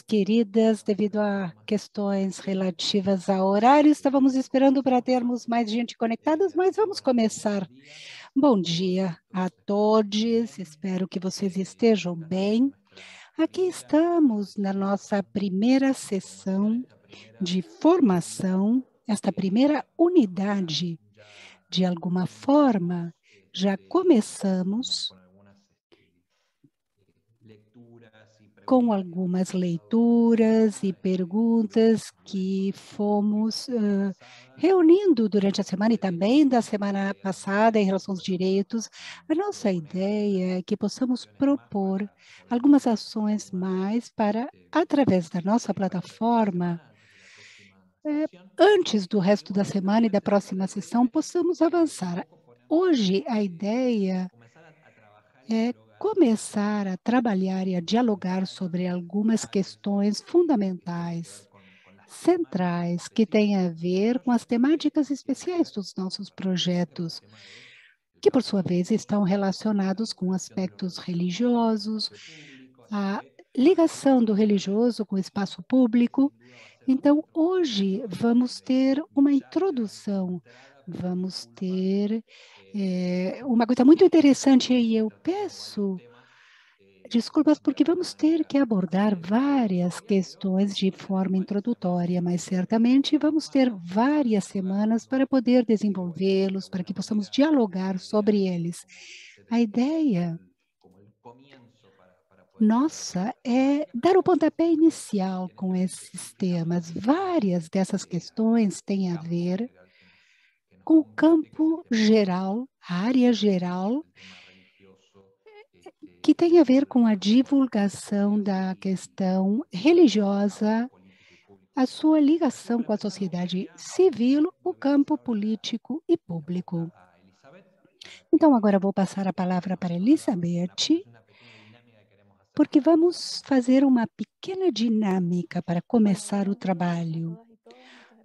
Queridas, devido a questões relativas ao horário, estávamos esperando para termos mais gente conectada, mas vamos começar. Bom dia a todos, espero que vocês estejam bem. Aqui estamos na nossa primeira sessão de formação, esta primeira unidade. De alguma forma, já começamos com algumas leituras e perguntas que fomos reunindo durante a semana e também da semana passada em relação aos direitos. A nossa ideia é que possamos propor algumas ações mais para, através da nossa plataforma, antes do resto da semana e da próxima sessão, possamos avançar. Hoje, a ideia é começar a trabalhar e a dialogar sobre algumas questões fundamentais, centrais, que têm a ver com as temáticas especiais dos nossos projetos, que, por sua vez, estão relacionados com aspectos religiosos, a ligação do religioso com o espaço público. Então, hoje vamos ter uma introdução, vamos ter uma coisa muito interessante e eu peço desculpas, porque vamos ter que abordar várias questões de forma introdutória, mas certamente vamos ter várias semanas para poder desenvolvê-los, para que possamos dialogar sobre eles. A ideia nossa é dar o pontapé inicial com esses temas. Várias dessas questões têm a ver com o campo geral, a área geral que tem a ver com a divulgação da questão religiosa, a sua ligação com a sociedade civil, o campo político e público. Então, agora vou passar a palavra para Elizabeth, porque vamos fazer uma pequena dinâmica para começar o trabalho.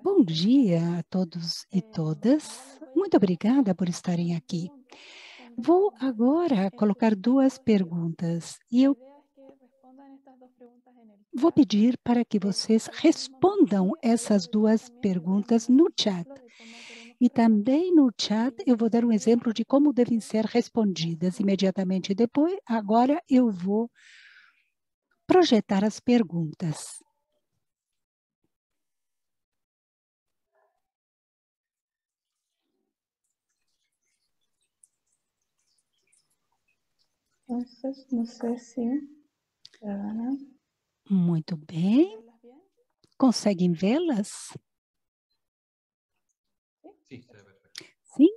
Bom dia a todos e todas. Muito obrigada por estarem aqui. Vou agora colocar duas perguntas e eu vou pedir para que vocês respondam essas duas perguntas no chat. E também no chat eu vou dar um exemplo de como devem ser respondidas imediatamente depois. Agora eu vou projetar as perguntas. Entonces, no sé si van a Muito bem. verlas bien. Conseguem vê-las? ¿Sí? Sim?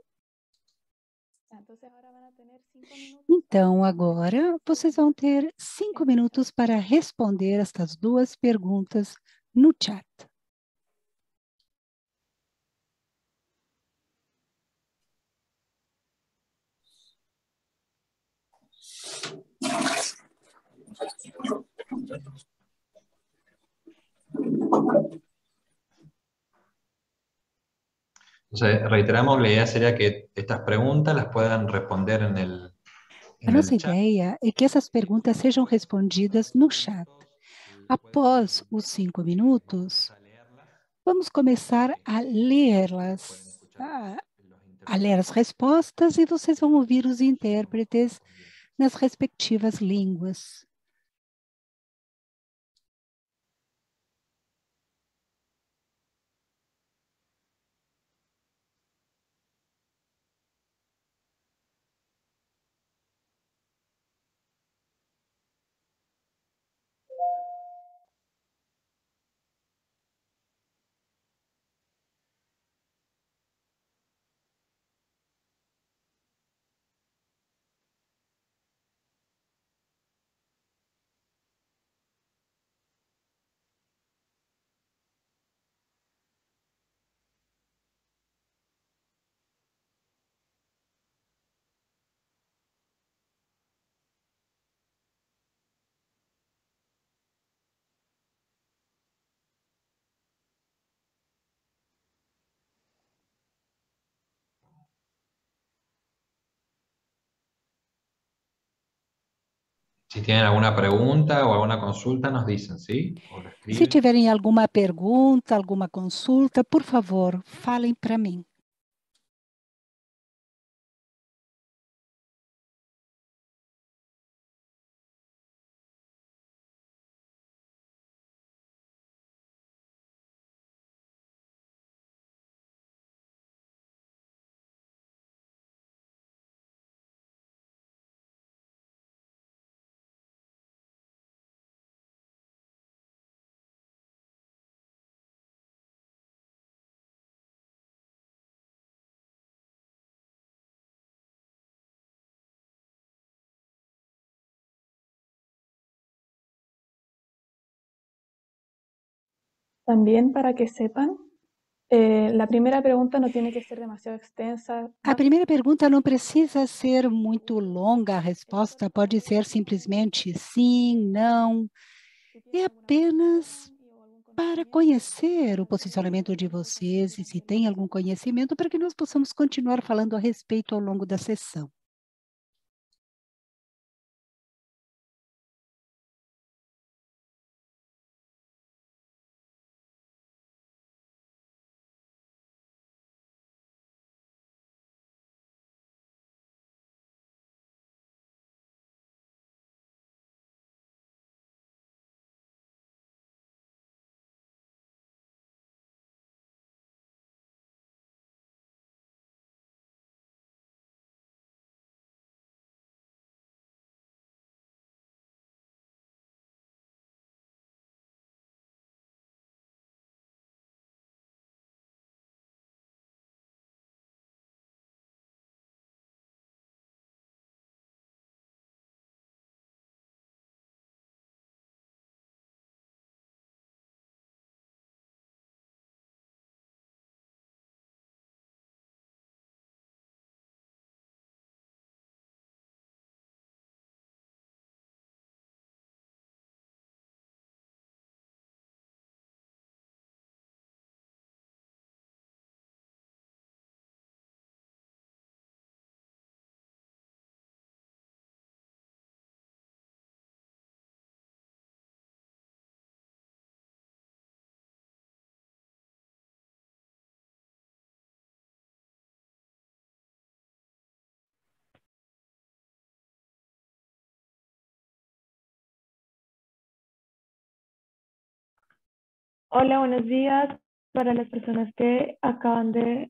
Entonces ahora van a tener 5 minutos Então, agora vocês vão ter 5 minutos para responder estas duas perguntas no chat. Entonces, reiteramos que la idea sería que estas preguntas las puedan responder A en nossa el chat. ideia é que essas perguntas sejam respondidas no chat. Após os 5 minutos, vamos começar a lê-las, a ler as respostas e vocês vão ouvir os intérpretes nas respectivas línguas. Si tienen alguna pregunta o alguna consulta, nos dicen, ¿sí? O lo Se escriben. tiverem alguma pergunta, alguma consulta, por favor, falem para mim. También para que sepan, la primera pregunta no tiene que ser demasiado extensa. A primeira pergunta não precisa ser muito longa, a resposta pode ser simplesmente sim, não. É apenas para conhecer o posicionamento de vocês e se tem algum conhecimento para que nós possamos continuar falando a respeito ao longo da sessão. Hola, buenos días para las personas que acaban de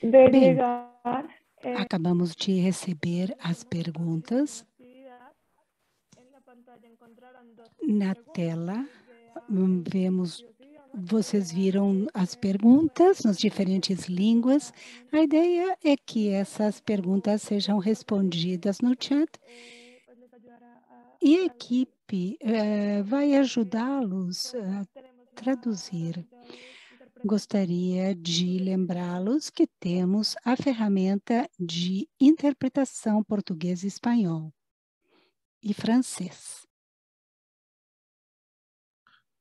Bem, llegar. acabamos de receber as perguntas. Na tela, vemos, vocês viram as perguntas nas diferentes línguas. A ideia é que essas perguntas sejam respondidas no chat e a equipe vai ajudá-los a traduzir. Gostaria de lembrá-los que temos a ferramenta de interpretação português e espanhol e francês.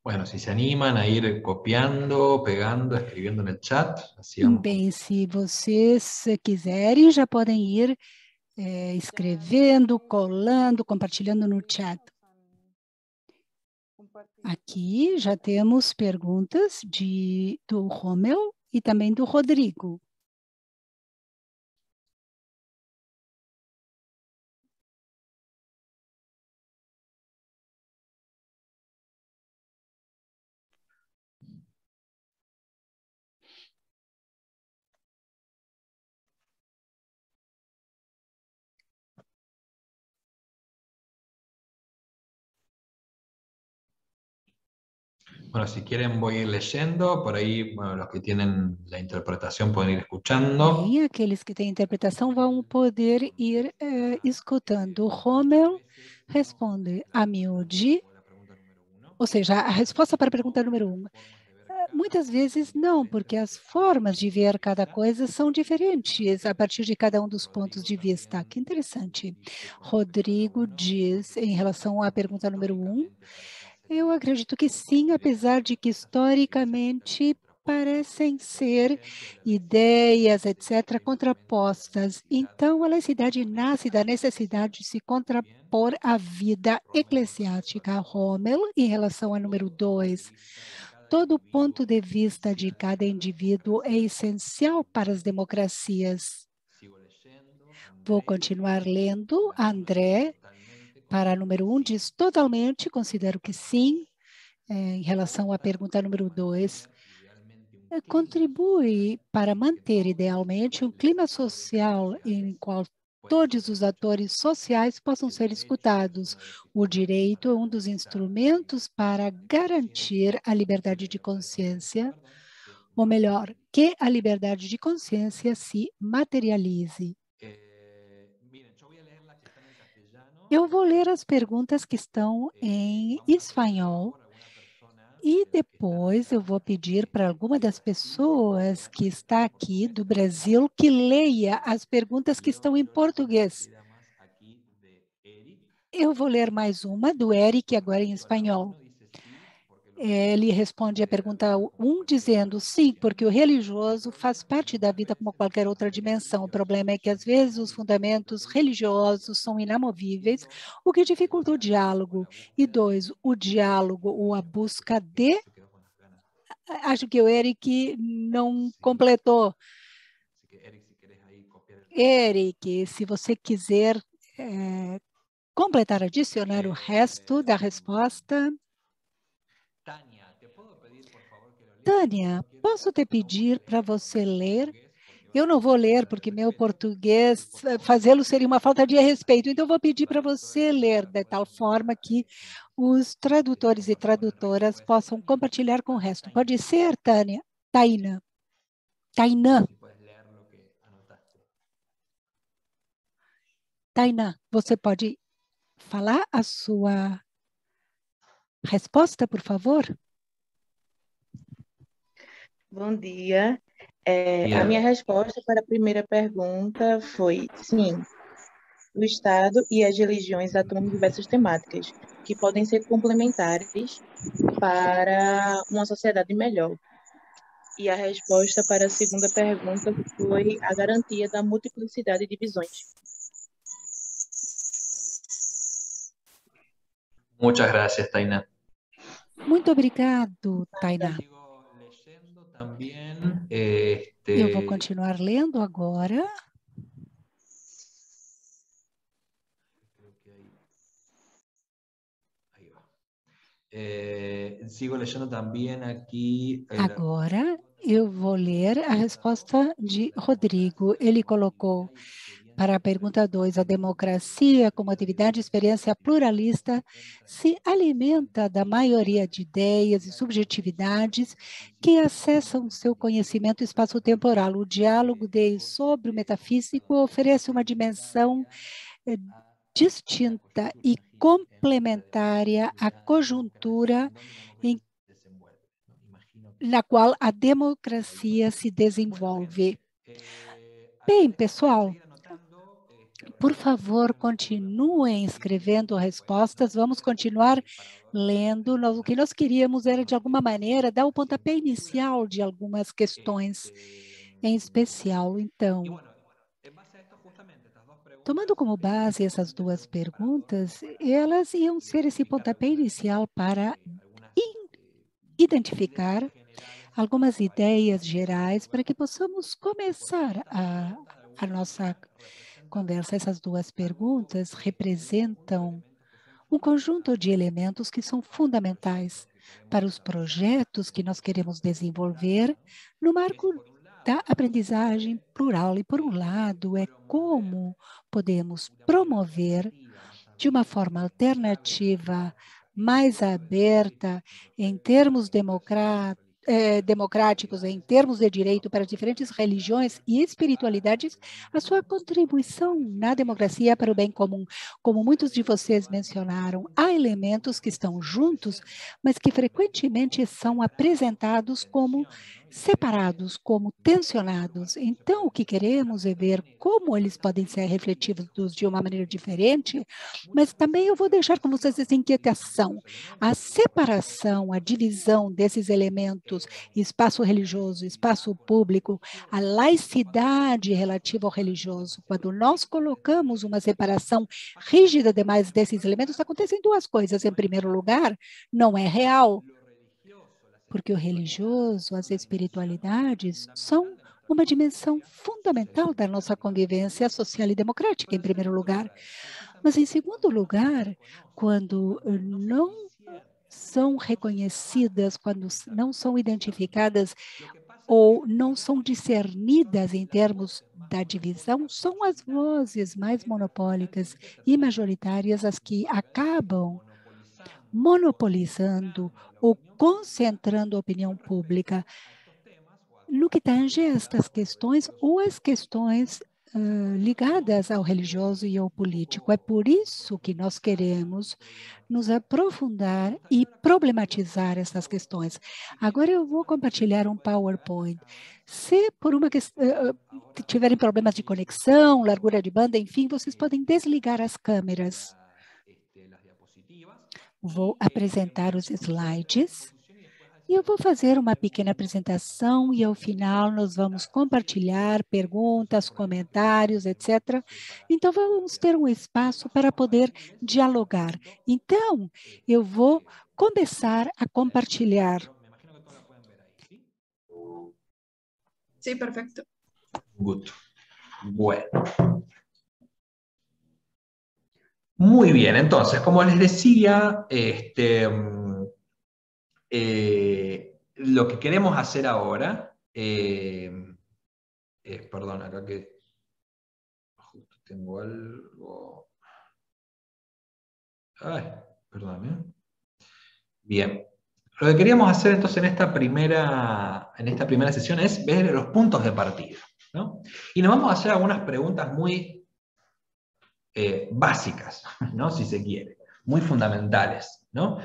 Bueno, si se animan a ir copiando, pegando, escribiendo en el chat, así vamos. Bem, se vocês quiserem, já podem ir escrevendo, colando, compartilhando no chat. Aqui já temos perguntas do Rommel e também do Rodrigo. Bueno, si quieren voy a ir leyendo, por ahí, bueno, los que tienen la interpretación pueden ir escuchando. Bem, aqueles que têm interpretação vão poder ir escutando. O Rommel responde a miúde, ou seja, a resposta para a pergunta número 1. Muitas vezes não, porque as formas de ver cada coisa são diferentes a partir de cada um dos pontos de vista. Que interessante. Rodrigo diz, em relação à pergunta número 1, eu acredito que sim, apesar de que historicamente parecem ser ideias, etc., contrapostas. Então, a laicidade nasce da necessidade de se contrapor à vida eclesiástica. Rommel, em relação ao número 2, todo ponto de vista de cada indivíduo é essencial para as democracias. Vou continuar lendo. André, para número 1, diz totalmente, considero que sim. Em relação à pergunta número 2, contribui para manter, idealmente, um clima social em qual todos os atores sociais possam ser escutados. O direito é um dos instrumentos para garantir a liberdade de consciência, ou melhor, que a liberdade de consciência se materialize. Eu vou ler as perguntas que estão em espanhol e depois eu vou pedir para alguma das pessoas que está aqui do Brasil que leia as perguntas que estão em português. Eu vou ler mais uma do Eric, agora em espanhol. Ele responde a pergunta 1 dizendo, sim, porque o religioso faz parte da vida como qualquer outra dimensão. O problema é que, às vezes, os fundamentos religiosos são inamovíveis, o que dificulta o diálogo. E 2, o diálogo ou a busca de... Acho que o Eric não completou. Eric, se você quiser completar, adicionar o resto da resposta... Tânia, posso te pedir para você ler? Eu não vou ler, porque meu português, fazê-lo seria uma falta de respeito. Então, vou pedir para você ler, de tal forma que os tradutores e tradutoras possam compartilhar com o resto. Pode ser, Tânia? Taina. Tainã. Tainã, você pode falar a sua resposta, por favor? Bom dia. A minha resposta para a primeira pergunta foi sim. O Estado e as religiões atuam em diversas temáticas que podem ser complementares para uma sociedade melhor. E a resposta para a segunda pergunta foi a garantia da multiplicidade de visões. Muchas gracias, Taina. Muito obrigado, Tainá. Eu vou continuar lendo agora. Agora eu vou ler a resposta de Rodrigo. Ele colocou para a pergunta 2, a democracia como atividade e experiência pluralista se alimenta da maioria de ideias e subjetividades que acessam seu conhecimento espaço-temporal. O diálogo sobre o metafísico oferece uma dimensão distinta e complementária à conjuntura na qual a democracia se desenvolve. Bem, pessoal, por favor, continuem escrevendo respostas. Vamos continuar lendo. O que nós queríamos era, de alguma maneira, dar o pontapé inicial de algumas questões em especial. Então, tomando como base essas duas perguntas, elas iam ser esse pontapé inicial para identificar algumas ideias gerais para que possamos começar a nossa conversa. Essas duas perguntas representam um conjunto de elementos que são fundamentais para os projetos que nós queremos desenvolver no marco da aprendizagem plural. E, por um lado, é como podemos promover de uma forma alternativa, mais aberta, em termos democráticos, em termos de direito para diferentes religiões e espiritualidades, a sua contribuição na democracia para o bem comum. Como muitos de vocês mencionaram, há elementos que estão juntos, mas que frequentemente são apresentados como separados, como tensionados. Então, o que queremos é ver como eles podem ser refletidos de uma maneira diferente, mas também eu vou deixar com vocês essa inquietação. A separação, a divisão desses elementos, espaço religioso, espaço público, a laicidade relativa ao religioso, quando nós colocamos uma separação rígida demais desses elementos, acontecem duas coisas. Em primeiro lugar, não é real, porque o religioso, as espiritualidades, são uma dimensão fundamental da nossa convivência social e democrática, em primeiro lugar. Mas, em segundo lugar, quando não são reconhecidas, quando não são identificadas ou não são discernidas em termos da divisão, são as vozes mais monopólicas e majoritárias as que acabam monopolizando ou concentrando a opinião pública no que tange a estas questões ou as questões ligadas ao religioso e ao político. É por isso que nós queremos nos aprofundar e problematizar essas questões. Agora eu vou compartilhar um PowerPoint. Se por uma tiverem problemas de conexão, largura de banda, enfim, vocês podem desligar as câmeras. Vou apresentar os slides e eu vou fazer uma pequena apresentação e, ao final, nós vamos compartilhar perguntas, comentários, etc. Então, vamos ter um espaço para poder dialogar. Então, eu vou começar a compartilhar. Sí, perfecto. Good. Bueno. Muy bien, entonces, como les decía, lo que queremos hacer ahora, perdón, acá que justo tengo algo. Ay, perdóname. Bien. Lo que queríamos hacer entonces en esta primera sesión es ver los puntos de partida, ¿no? Y nos vamos a hacer algunas preguntas muy básicas, ¿no? Si se quiere, muy fundamentales, ¿no?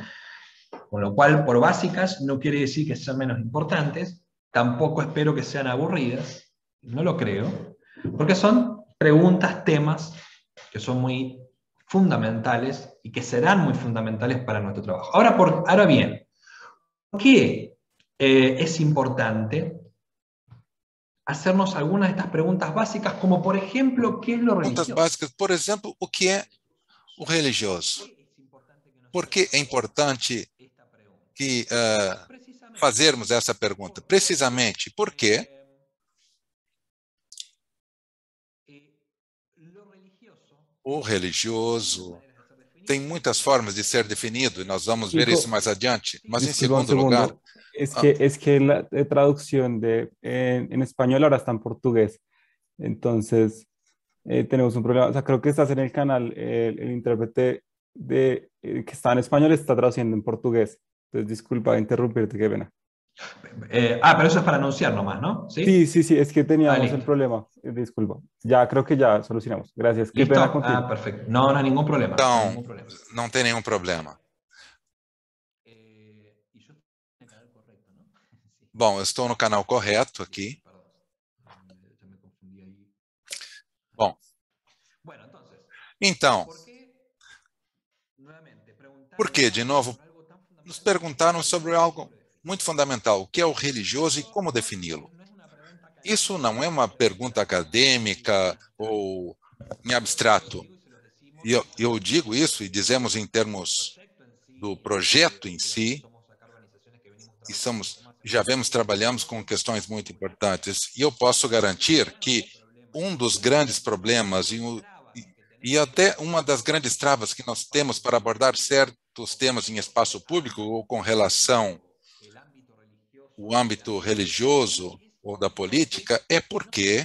Con lo cual, por básicas no quiere decir que sean menos importantes, tampoco espero que sean aburridas, no lo creo, porque son preguntas, temas que son muy fundamentales y que serán muy fundamentales para nuestro trabajo. Ahora bien, ¿por qué es importante hacernos algunas de estas preguntas básicas, como por ejemplo, ¿qué es lo religioso? Perguntas básicas, por exemplo, o que é o religioso? Por que é importante que fazermos essa pergunta? Precisamente porque o religioso tem muitas formas de ser definido, e nós vamos ver isso mais adiante. Mas, em segundo lugar... Es que la traducción en español ahora está en portugués. Entonces, tenemos un problema. O sea, creo que estás en el canal, el intérprete que está en español está traduciendo en portugués. Entonces, disculpa interrumpirte, qué pena. Pero eso es para anunciar nomás, ¿no? Sí, es que teníamos el problema. Disculpa. Ya, creo que ya solucionamos. Gracias. Qué pena contigo. Perfecto. No hay ningún problema. Então, não tem nenhum problema. Bom, eu estou no canal correto aqui. Bom, então, por que, de novo, nos perguntaram sobre algo muito fundamental, o que é o religioso e como defini-lo? Isso não é uma pergunta acadêmica ou em abstrato. E eu digo isso e dizemos em termos do projeto em si, e trabalhamos com questões muito importantes, e eu posso garantir que um dos grandes problemas e até uma das grandes travas que nós temos para abordar certos temas em espaço público ou com relação ao âmbito religioso ou da política é porque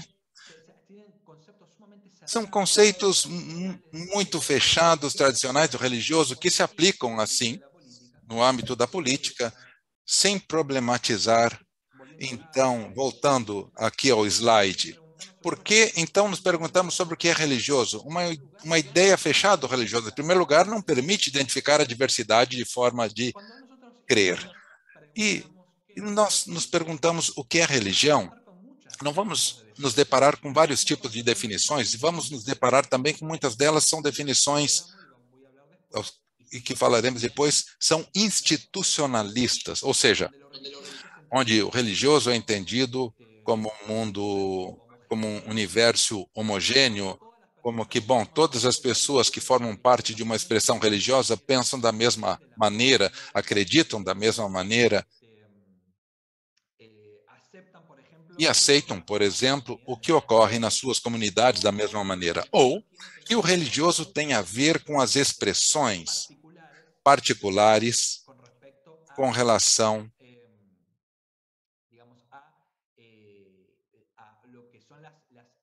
são conceitos muito fechados, tradicionais do religioso, que se aplicam assim no âmbito da política, sem problematizar. Então, voltando aqui ao slide, por que, então, nos perguntamos sobre o que é religioso? Uma ideia fechada do religioso, em primeiro lugar, não permite identificar a diversidade de forma de crer. E E nós nos perguntamos o que é religião. Não vamos nos deparar com vários tipos de definições, e vamos nos deparar também com muitas delas são definições, e que falaremos depois, são institucionalistas, ou seja, onde o religioso é entendido como um mundo, como um universo homogêneo, como que, bom, todas as pessoas que formam parte de uma expressão religiosa pensam da mesma maneira, acreditam da mesma maneira e aceitam, por exemplo, o que ocorre nas suas comunidades da mesma maneira. Ou que o religioso tem a ver com as expressões particulares com relação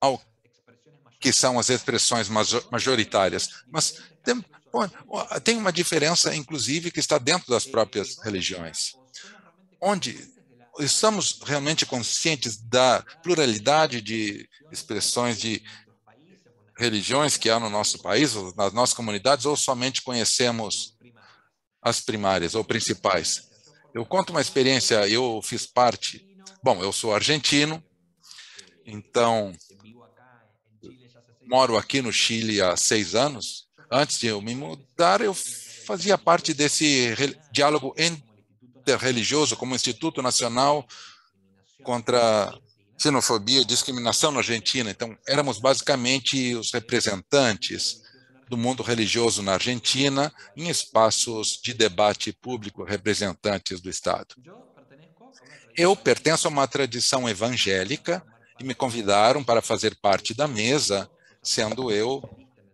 ao que são as expressões majoritárias. Mas tem uma diferença, inclusive, que está dentro das próprias religiões, onde estamos realmente conscientes da pluralidade de expressões de religiões que há no nosso país, nas nossas comunidades, ou somente conhecemos as primárias ou principais. Eu conto uma experiência, eu fiz parte, bom, eu sou argentino, então moro aqui no Chile há 6 anos. Antes de eu me mudar, eu fazia parte desse diálogo interreligioso como Instituto Nacional contra Xenofobia e Discriminação na Argentina. Então, éramos basicamente os representantes do mundo religioso na Argentina em espaços de debate público, representantes do Estado. Eu pertenço a uma tradição evangélica e me convidaram para fazer parte da mesa, sendo eu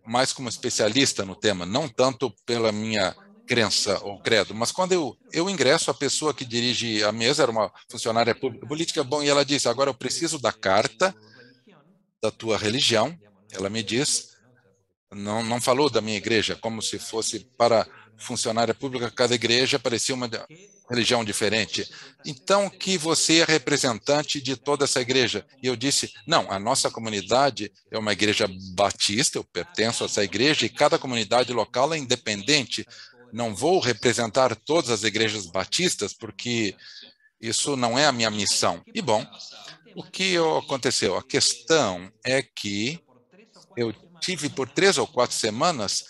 mais como especialista no tema, não tanto pela minha crença ou credo, mas quando eu ingresso, a pessoa que dirige a mesa era uma funcionária pública política, bom, e ela disse, agora eu preciso da carta da tua religião, ela me diz, não falou da minha igreja, como se fosse para funcionária pública, cada igreja parecia uma religião diferente. Então, que você é representante de toda essa igreja. E eu disse, não, a nossa comunidade é uma igreja batista, eu pertenço a essa igreja, e cada comunidade local é independente. Não vou representar todas as igrejas batistas, porque isso não é a minha missão. E, bom, o que aconteceu? A questão é que eu tive por 3 ou 4 semanas,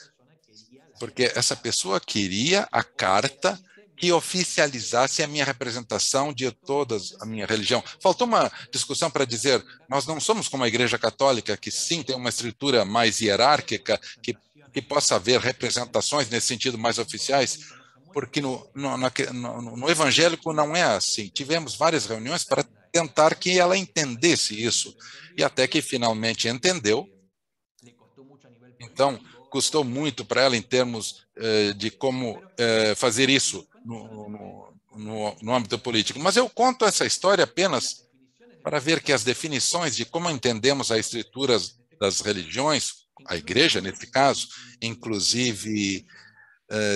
porque essa pessoa queria a carta que oficializasse a minha representação de toda a minha religião. Faltou uma discussão para dizer, nós não somos como a Igreja Católica, que sim, tem uma estrutura mais hierárquica, que possa haver representações nesse sentido mais oficiais, porque no evangélico não é assim. Tivemos várias reuniões para tentar que ela entendesse isso, e até que finalmente entendeu. Então, custou muito para ela em termos de como fazer isso no âmbito político. Mas eu conto essa história apenas para ver que as definições de como entendemos as estruturas das religiões, a igreja, nesse caso, inclusive,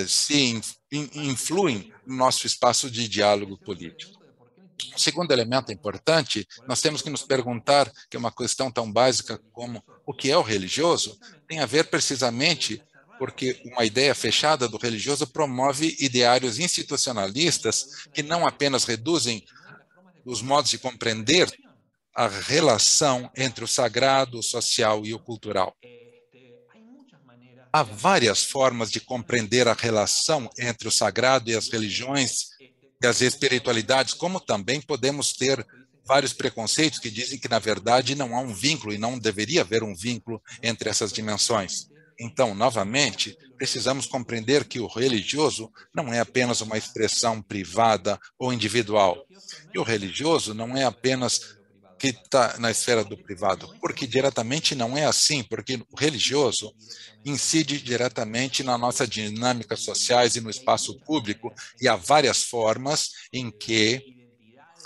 se influem no nosso espaço de diálogo político. O segundo elemento importante, nós temos que nos perguntar, que é uma questão tão básica como o que é o religioso, tem a ver precisamente porque uma ideia fechada do religioso promove ideários institucionalistas que não apenas reduzem os modos de compreender a relação entre o sagrado, o social e o cultural. Há várias formas de compreender a relação entre o sagrado e as religiões e as espiritualidades, como também podemos ter vários preconceitos que dizem que, na verdade, não há um vínculo e não deveria haver um vínculo entre essas dimensões. Então, novamente, precisamos compreender que o religioso não é apenas uma expressão privada ou individual. E o religioso não é apenas que está na esfera do privado, porque diretamente não é assim, porque o religioso incide diretamente na nossa dinâmica sociais e no espaço público, e há várias formas em que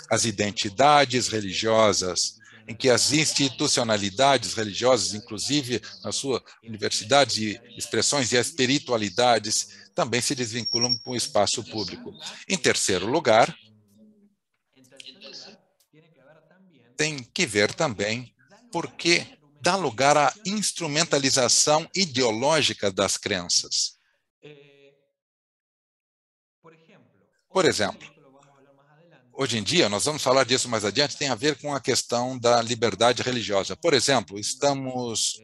as identidades religiosas, em que as institucionalidades religiosas, inclusive na sua universidade de expressões e as espiritualidades, também se desvinculam com o espaço público. Em terceiro lugar, tem que ver também porque dá lugar à instrumentalização ideológica das crenças. Por exemplo, hoje em dia, nós vamos falar disso mais adiante, tem a ver com a questão da liberdade religiosa. Por exemplo, estamos,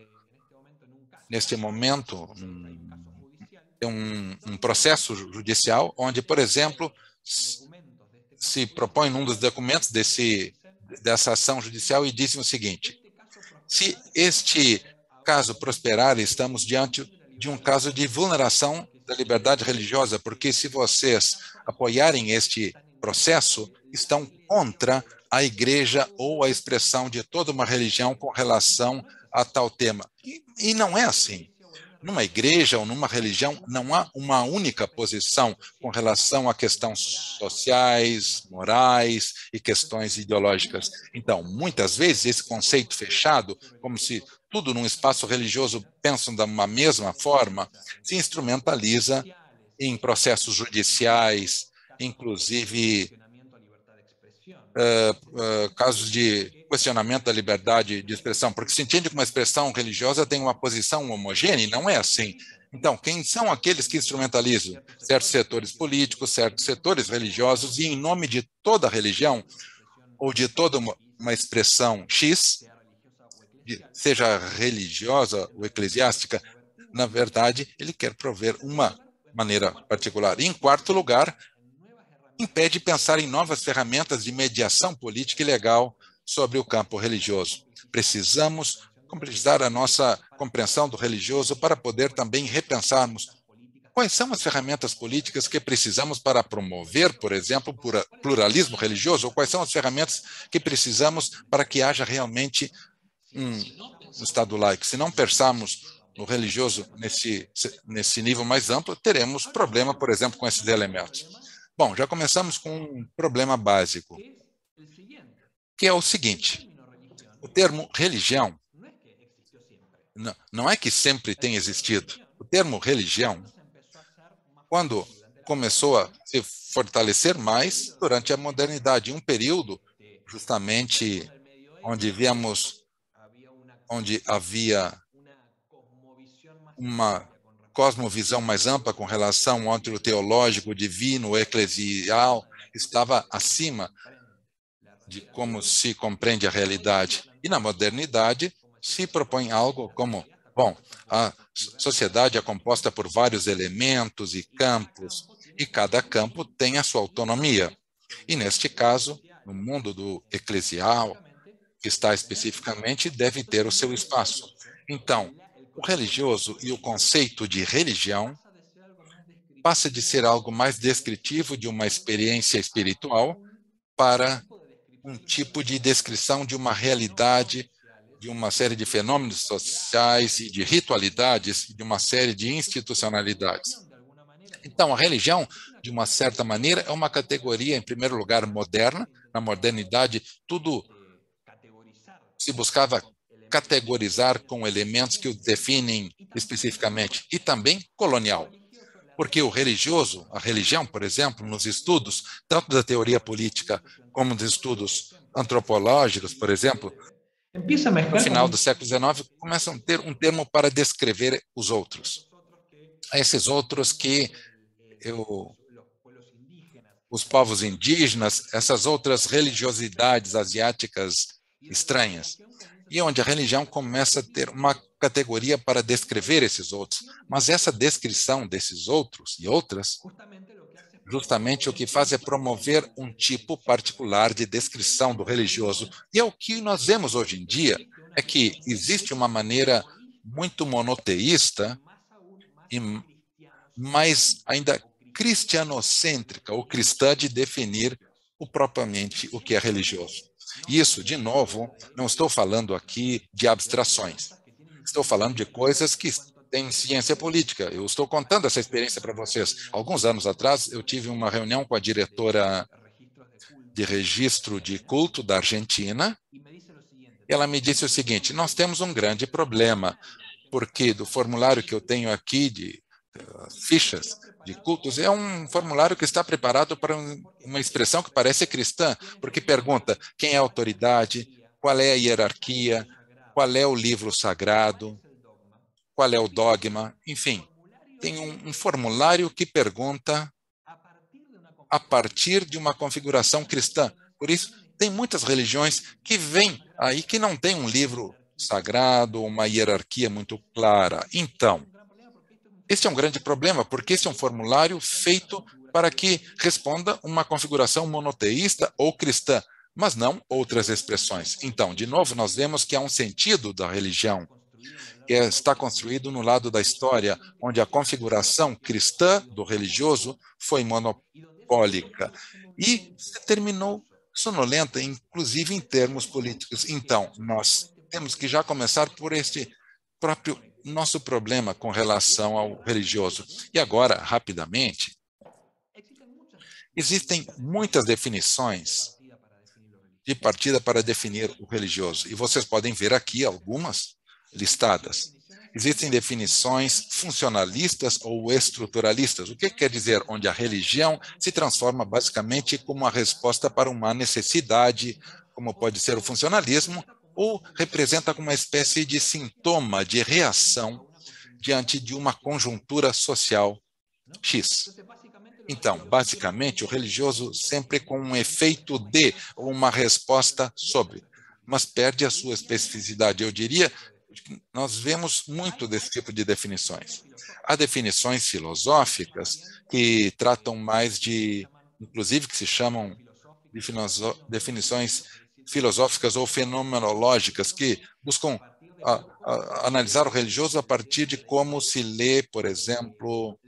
neste momento, um processo judicial onde, por exemplo, se propõe num dos documentos dessa ação judicial e dizem o seguinte: se este caso prosperar, estamos diante de um caso de vulneração da liberdade religiosa, porque se vocês apoiarem este processo, estão contra a igreja ou a expressão de toda uma religião com relação a tal tema. E não é assim. Numa igreja ou numa religião, não há uma única posição com relação a questões sociais, morais e questões ideológicas. Então, muitas vezes, esse conceito fechado, como se tudo num espaço religioso pensam da uma mesma forma, se instrumentaliza em processos judiciais, inclusive casos de questionamento da liberdade de expressão, porque se entende que uma expressão religiosa tem uma posição homogênea, e não é assim. Então, quem são aqueles que instrumentalizam certos setores políticos, certos setores religiosos, e em nome de toda a religião, ou de toda uma expressão X, seja religiosa ou eclesiástica, na verdade, ele quer prover uma maneira particular. E, em quarto lugar, impede pensar em novas ferramentas de mediação política e legal sobre o campo religioso. Precisamos complexar a nossa compreensão do religioso para poder também repensarmos quais são as ferramentas políticas que precisamos para promover, por exemplo, pluralismo religioso, ou quais são as ferramentas que precisamos para que haja realmente um Estado laico. Se não pensarmos no religioso nesse nível mais amplo, teremos problema, por exemplo, com esses elementos. Bom, já começamos com um problema básico, que é o seguinte: o termo religião não é que sempre tem existido. O termo religião, quando começou a se fortalecer mais durante a modernidade, um período justamente onde havia uma cosmovisão mais ampla com relação ao teológico, divino, eclesial, estava acima de como se compreende a realidade. E na modernidade se propõe algo como, bom, a sociedade é composta por vários elementos e campos, e cada campo tem a sua autonomia. E neste caso, no mundo do eclesial, que está especificamente, deve ter o seu espaço. Então, o religioso e o conceito de religião passa de ser algo mais descritivo de uma experiência espiritual para um tipo de descrição de uma realidade, de uma série de fenômenos sociais e de ritualidades, de uma série de institucionalidades. Então, a religião, de uma certa maneira, é uma categoria, em primeiro lugar, moderna. Na modernidade, tudo se buscava categorizar com elementos que o definem especificamente, e também colonial. Porque o religioso, a religião, por exemplo, nos estudos, tanto da teoria política como dos estudos antropológicos, por exemplo, no final do século XIX, começam a ter um termo para descrever os outros. Esses outros que os povos indígenas, essas outras religiosidades asiáticas estranhas, e onde a religião começa a ter uma categoria para descrever esses outros. Mas essa descrição desses outros e outras, justamente o que faz é promover um tipo particular de descrição do religioso. E é o que nós vemos hoje em dia, é que existe uma maneira muito monoteísta e mais ainda cristianocêntrica ou cristã de definir propriamente o que é religioso. Isso, de novo, não estou falando aqui de abstrações. Estou falando de coisas que têm ciência política. Eu estou contando essa experiência para vocês. Alguns anos atrás, eu tive uma reunião com a diretora de registro de culto da Argentina. E ela me disse o seguinte: nós temos um grande problema, porque do formulário que eu tenho aqui de fichas de cultos, é um formulário que está preparado para uma expressão que parece cristã, porque pergunta quem é a autoridade, qual é a hierarquia, qual é o livro sagrado, qual é o dogma, enfim. Tem um formulário que pergunta, a partir de uma configuração cristã. Por isso, tem muitas religiões que vêm aí que não tem um livro sagrado, uma hierarquia muito clara. Então, este é um grande problema, porque esse é um formulário feito para que responda uma configuração monoteísta ou cristã, mas não outras expressões. Então, de novo, nós vemos que há um sentido da religião que está construído no lado da história, onde a configuração cristã do religioso foi monopólica e se terminou sonolenta, inclusive em termos políticos. Então, nós temos que já começar por este próprio nosso problema com relação ao religioso. E agora, rapidamente, existem muitas definições de partida para definir o religioso, e vocês podem ver aqui algumas listadas. Existem definições funcionalistas ou estruturalistas. O que quer dizer? Onde a religião se transforma basicamente como uma resposta para uma necessidade, como pode ser o funcionalismo, ou representa como uma espécie de sintoma de reação diante de uma conjuntura social X. Então, basicamente, o religioso sempre com um efeito de, ou uma resposta sobre, mas perde a sua especificidade. Eu diria que nós vemos muito desse tipo de definições. Há definições filosóficas que tratam mais de, inclusive, que se chamam de definições filosóficas ou fenomenológicas, que buscam analisar o religioso a partir de como se lê, por exemplo,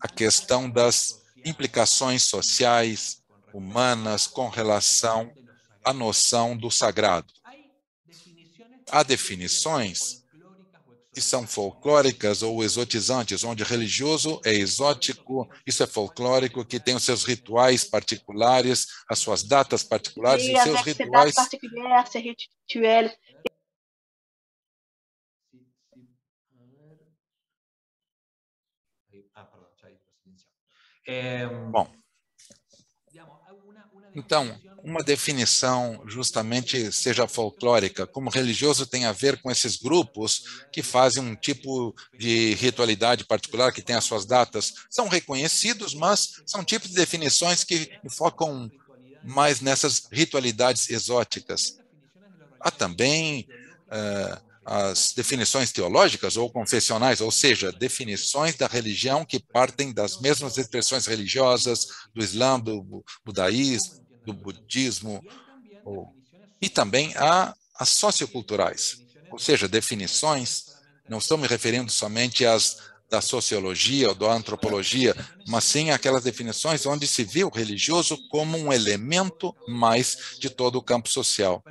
a questão das implicações sociais, humanas, com relação à noção do sagrado. Há definições que são folclóricas ou exotizantes, onde religioso é exótico, isso é folclórico, que tem os seus rituais particulares, as suas datas particulares e seus rituais. Bom, então, uma definição justamente seja folclórica, como religioso tem a ver com esses grupos que fazem um tipo de ritualidade particular, que tem as suas datas, são reconhecidos, mas são tipos de definições que focam mais nessas ritualidades exóticas. Há também as definições teológicas ou confessionais, ou seja, definições da religião que partem das mesmas expressões religiosas do Islã, do budaísmo, do budismo, e também há as socioculturais, ou seja, definições, não estou me referindo somente às da sociologia ou da antropologia, mas sim aquelas definições onde se vê o religioso como um elemento mais de todo o campo social,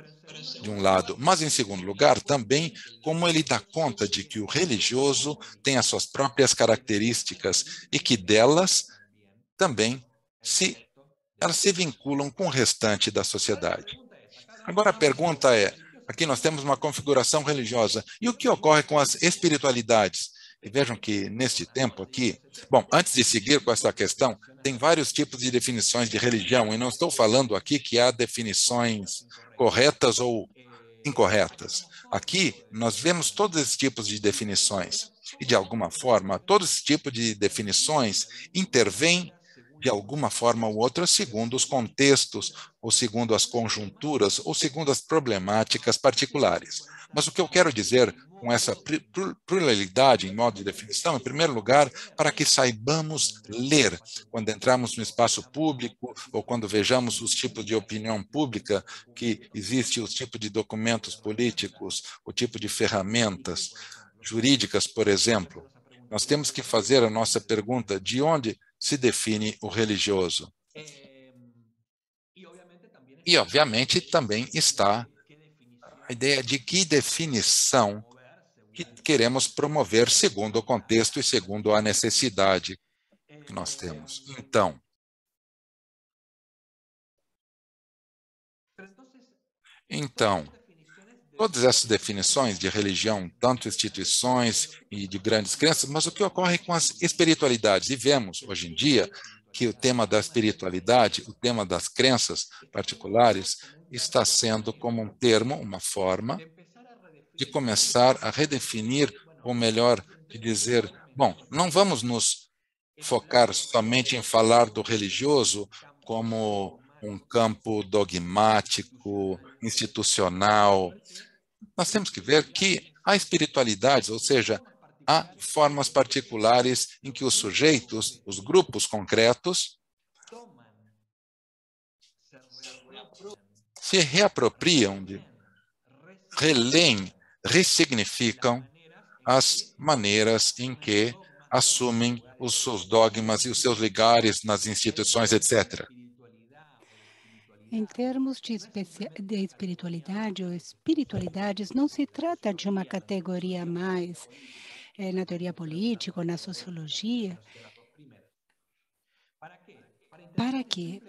de um lado, mas em segundo lugar também como ele dá conta de que o religioso tem as suas próprias características e que delas também elas se vinculam com o restante da sociedade. Agora a pergunta é, aqui nós temos uma configuração religiosa, e o que ocorre com as espiritualidades? E vejam que neste tempo aqui, bom, antes de seguir com essa questão, tem vários tipos de definições de religião, e não estou falando aqui que há definições corretas ou incorretas. Aqui nós vemos todos esses tipos de definições, e de alguma forma, todo esse tipo de definições intervém de alguma forma ou outra, segundo os contextos, ou segundo as conjunturas, ou segundo as problemáticas particulares. Mas o que eu quero dizer com essa pluralidade em modo de definição, em primeiro lugar, para que saibamos ler quando entramos no espaço público ou quando vejamos os tipos de opinião pública que existe, os tipos de documentos políticos, o tipo de ferramentas jurídicas, por exemplo. Nós temos que fazer a nossa pergunta: de onde se define o religioso? E, obviamente, também está a ideia de que definição que queremos promover segundo o contexto e segundo a necessidade que nós temos. Então, todas essas definições de religião, tanto instituições e de grandes crenças, mas o que ocorre com as espiritualidades? E vemos, hoje em dia, que o tema da espiritualidade, o tema das crenças particulares, está sendo como um termo, uma forma de começar a redefinir, ou melhor, de dizer, bom, não vamos nos focar somente em falar do religioso como um campo dogmático, institucional. Nós temos que ver que há espiritualidades, ou seja, há formas particulares em que os sujeitos, os grupos concretos, se reapropriam, releem, ressignificam as maneiras em que assumem os seus dogmas e os seus lugares nas instituições, etc. Em termos de espiritualidade ou espiritualidades, não se trata de uma categoria a mais na teoria política ou na sociologia. Para quê?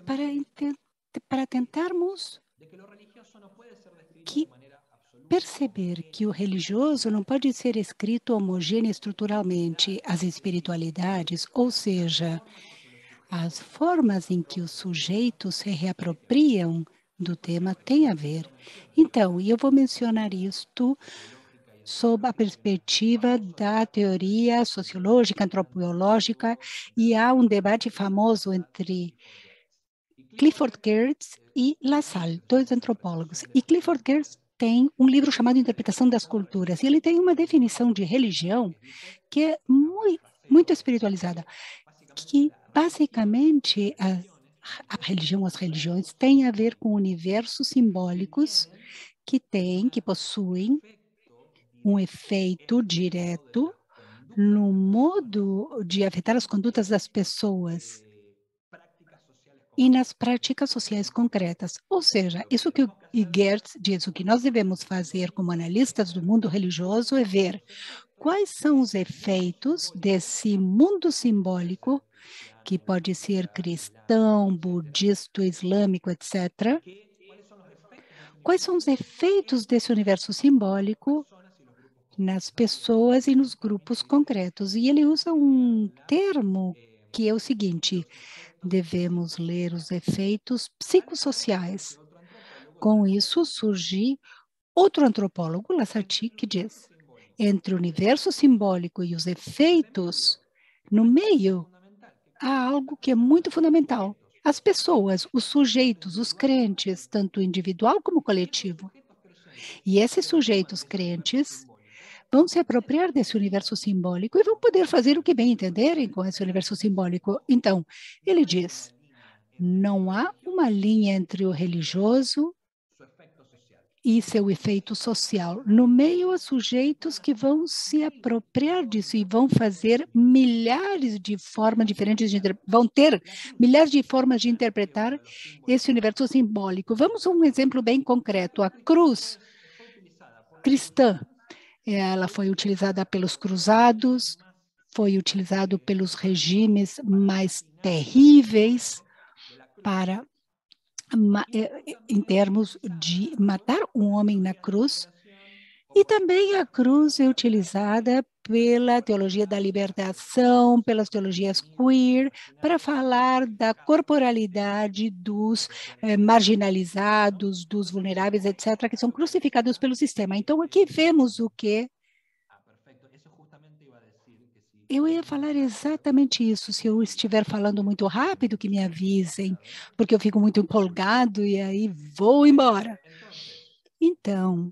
Para tentarmos perceber que o religioso não pode ser escrito homogêneo estruturalmente às espiritualidades, ou seja, as formas em que os sujeitos se reapropriam do tema têm a ver. Então, eu vou mencionar isto sob a perspectiva da teoria sociológica, antropológica, e há um debate famoso entre Clifford Geertz e Lassalle, dois antropólogos. E Clifford Geertz tem um livro chamado Interpretação das Culturas, e ele tem uma definição de religião que é muito espiritualizada, que basicamente a religião, as religiões têm a ver com universos simbólicos que possuem um efeito direto no modo de afetar as condutas das pessoas e nas práticas sociais concretas. Ou seja, isso que o Geertz diz, o que nós devemos fazer como analistas do mundo religioso é ver quais são os efeitos desse mundo simbólico, que pode ser cristão, budista, islâmico, etc. Quais são os efeitos desse universo simbólico nas pessoas e nos grupos concretos? E ele usa um termo que é o seguinte: devemos ler os efeitos psicossociais. Com isso, surge outro antropólogo, Lassalle, que diz: entre o universo simbólico e os efeitos, no meio, há algo que é muito fundamental. As pessoas, os sujeitos, os crentes, tanto individual como coletivo. E esses sujeitos crentes vão se apropriar desse universo simbólico e vão poder fazer o que bem entenderem com esse universo simbólico. Então, ele diz: não há uma linha entre o religioso e seu efeito social. No meio, há sujeitos que vão se apropriar disso e vão fazer milhares de formas diferentes, vão ter milhares de formas de interpretar esse universo simbólico. Vamos a um exemplo bem concreto. A cruz cristã, ela foi utilizada pelos cruzados, foi utilizado pelos regimes mais terríveis para em termos de matar um homem na cruz, e também a cruz é utilizada pela teologia da libertação, pelas teologias queer, para falar da corporalidade dos marginalizados, dos vulneráveis, etc., que são crucificados pelo sistema. Então, aqui vemos o que eu ia falar exatamente isso. Se eu estiver falando muito rápido, que me avisem, porque eu fico muito empolgado e aí vou embora. Então,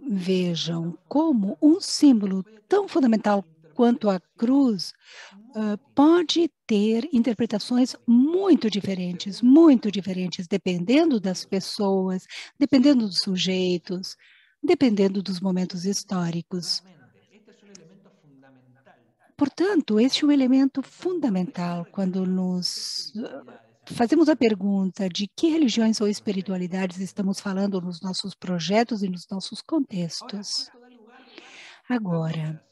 vejam como um símbolo tão fundamental quanto a cruz pode ter interpretações muito diferentes, dependendo das pessoas, dependendo dos sujeitos, dependendo dos momentos históricos. Portanto, este é um elemento fundamental quando nos fazemos a pergunta de que religiões ou espiritualidades estamos falando nos nossos projetos e nos nossos contextos. Agora,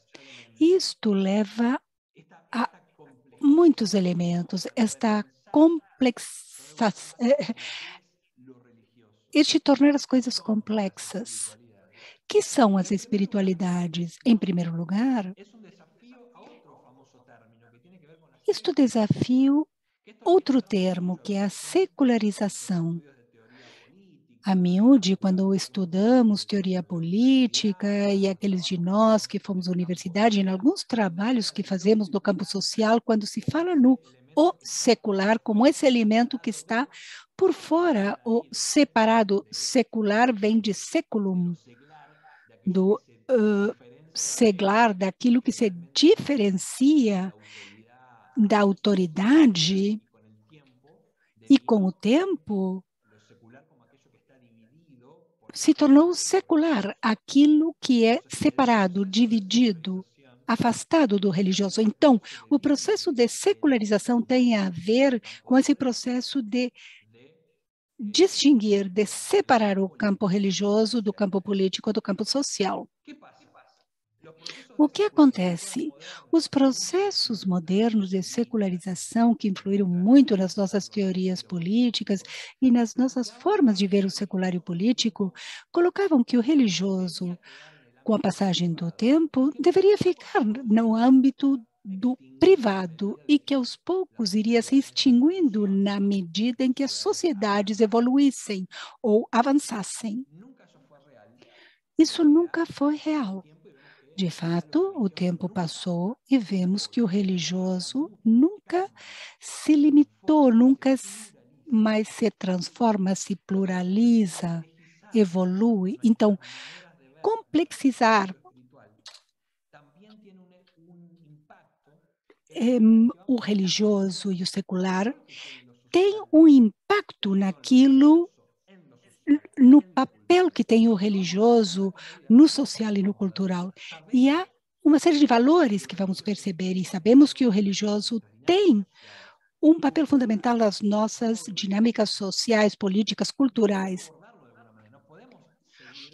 isto leva a muitos elementos, esta complexidade, este tornar as coisas complexas. Que são as espiritualidades? Em primeiro lugar, isto desafia outro termo, que é a secularização. a miúde, quando estudamos teoria política e aqueles de nós que fomos à universidade, em alguns trabalhos que fazemos no campo social, quando se fala no o secular como esse elemento que está por fora, o separado, secular vem de seculum, do seglar, daquilo que se diferencia da autoridade, e com o tempo se tornou secular, aquilo que é separado, dividido, afastado do religioso. Então, o processo de secularização tem a ver com esse processo de distinguir, de separar o campo religioso do campo político, do campo social. O que acontece? Os processos modernos de secularização, que influíram muito nas nossas teorias políticas e nas nossas formas de ver o secular e o político, colocavam que o religioso, com a passagem do tempo, deveria ficar no âmbito do privado e que aos poucos iria se extinguindo na medida em que as sociedades evoluíssem ou avançassem. Isso nunca foi real. De fato, o tempo passou e vemos que o religioso nunca se limitou, nunca mais se transforma, se pluraliza, evolui. Então, complexizar o religioso e o secular tem um impacto naquilo, no papel que tem o religioso, no social e no cultural. E há uma série de valores que vamos perceber, e sabemos que o religioso tem um papel fundamental nas nossas dinâmicas sociais, políticas, culturais.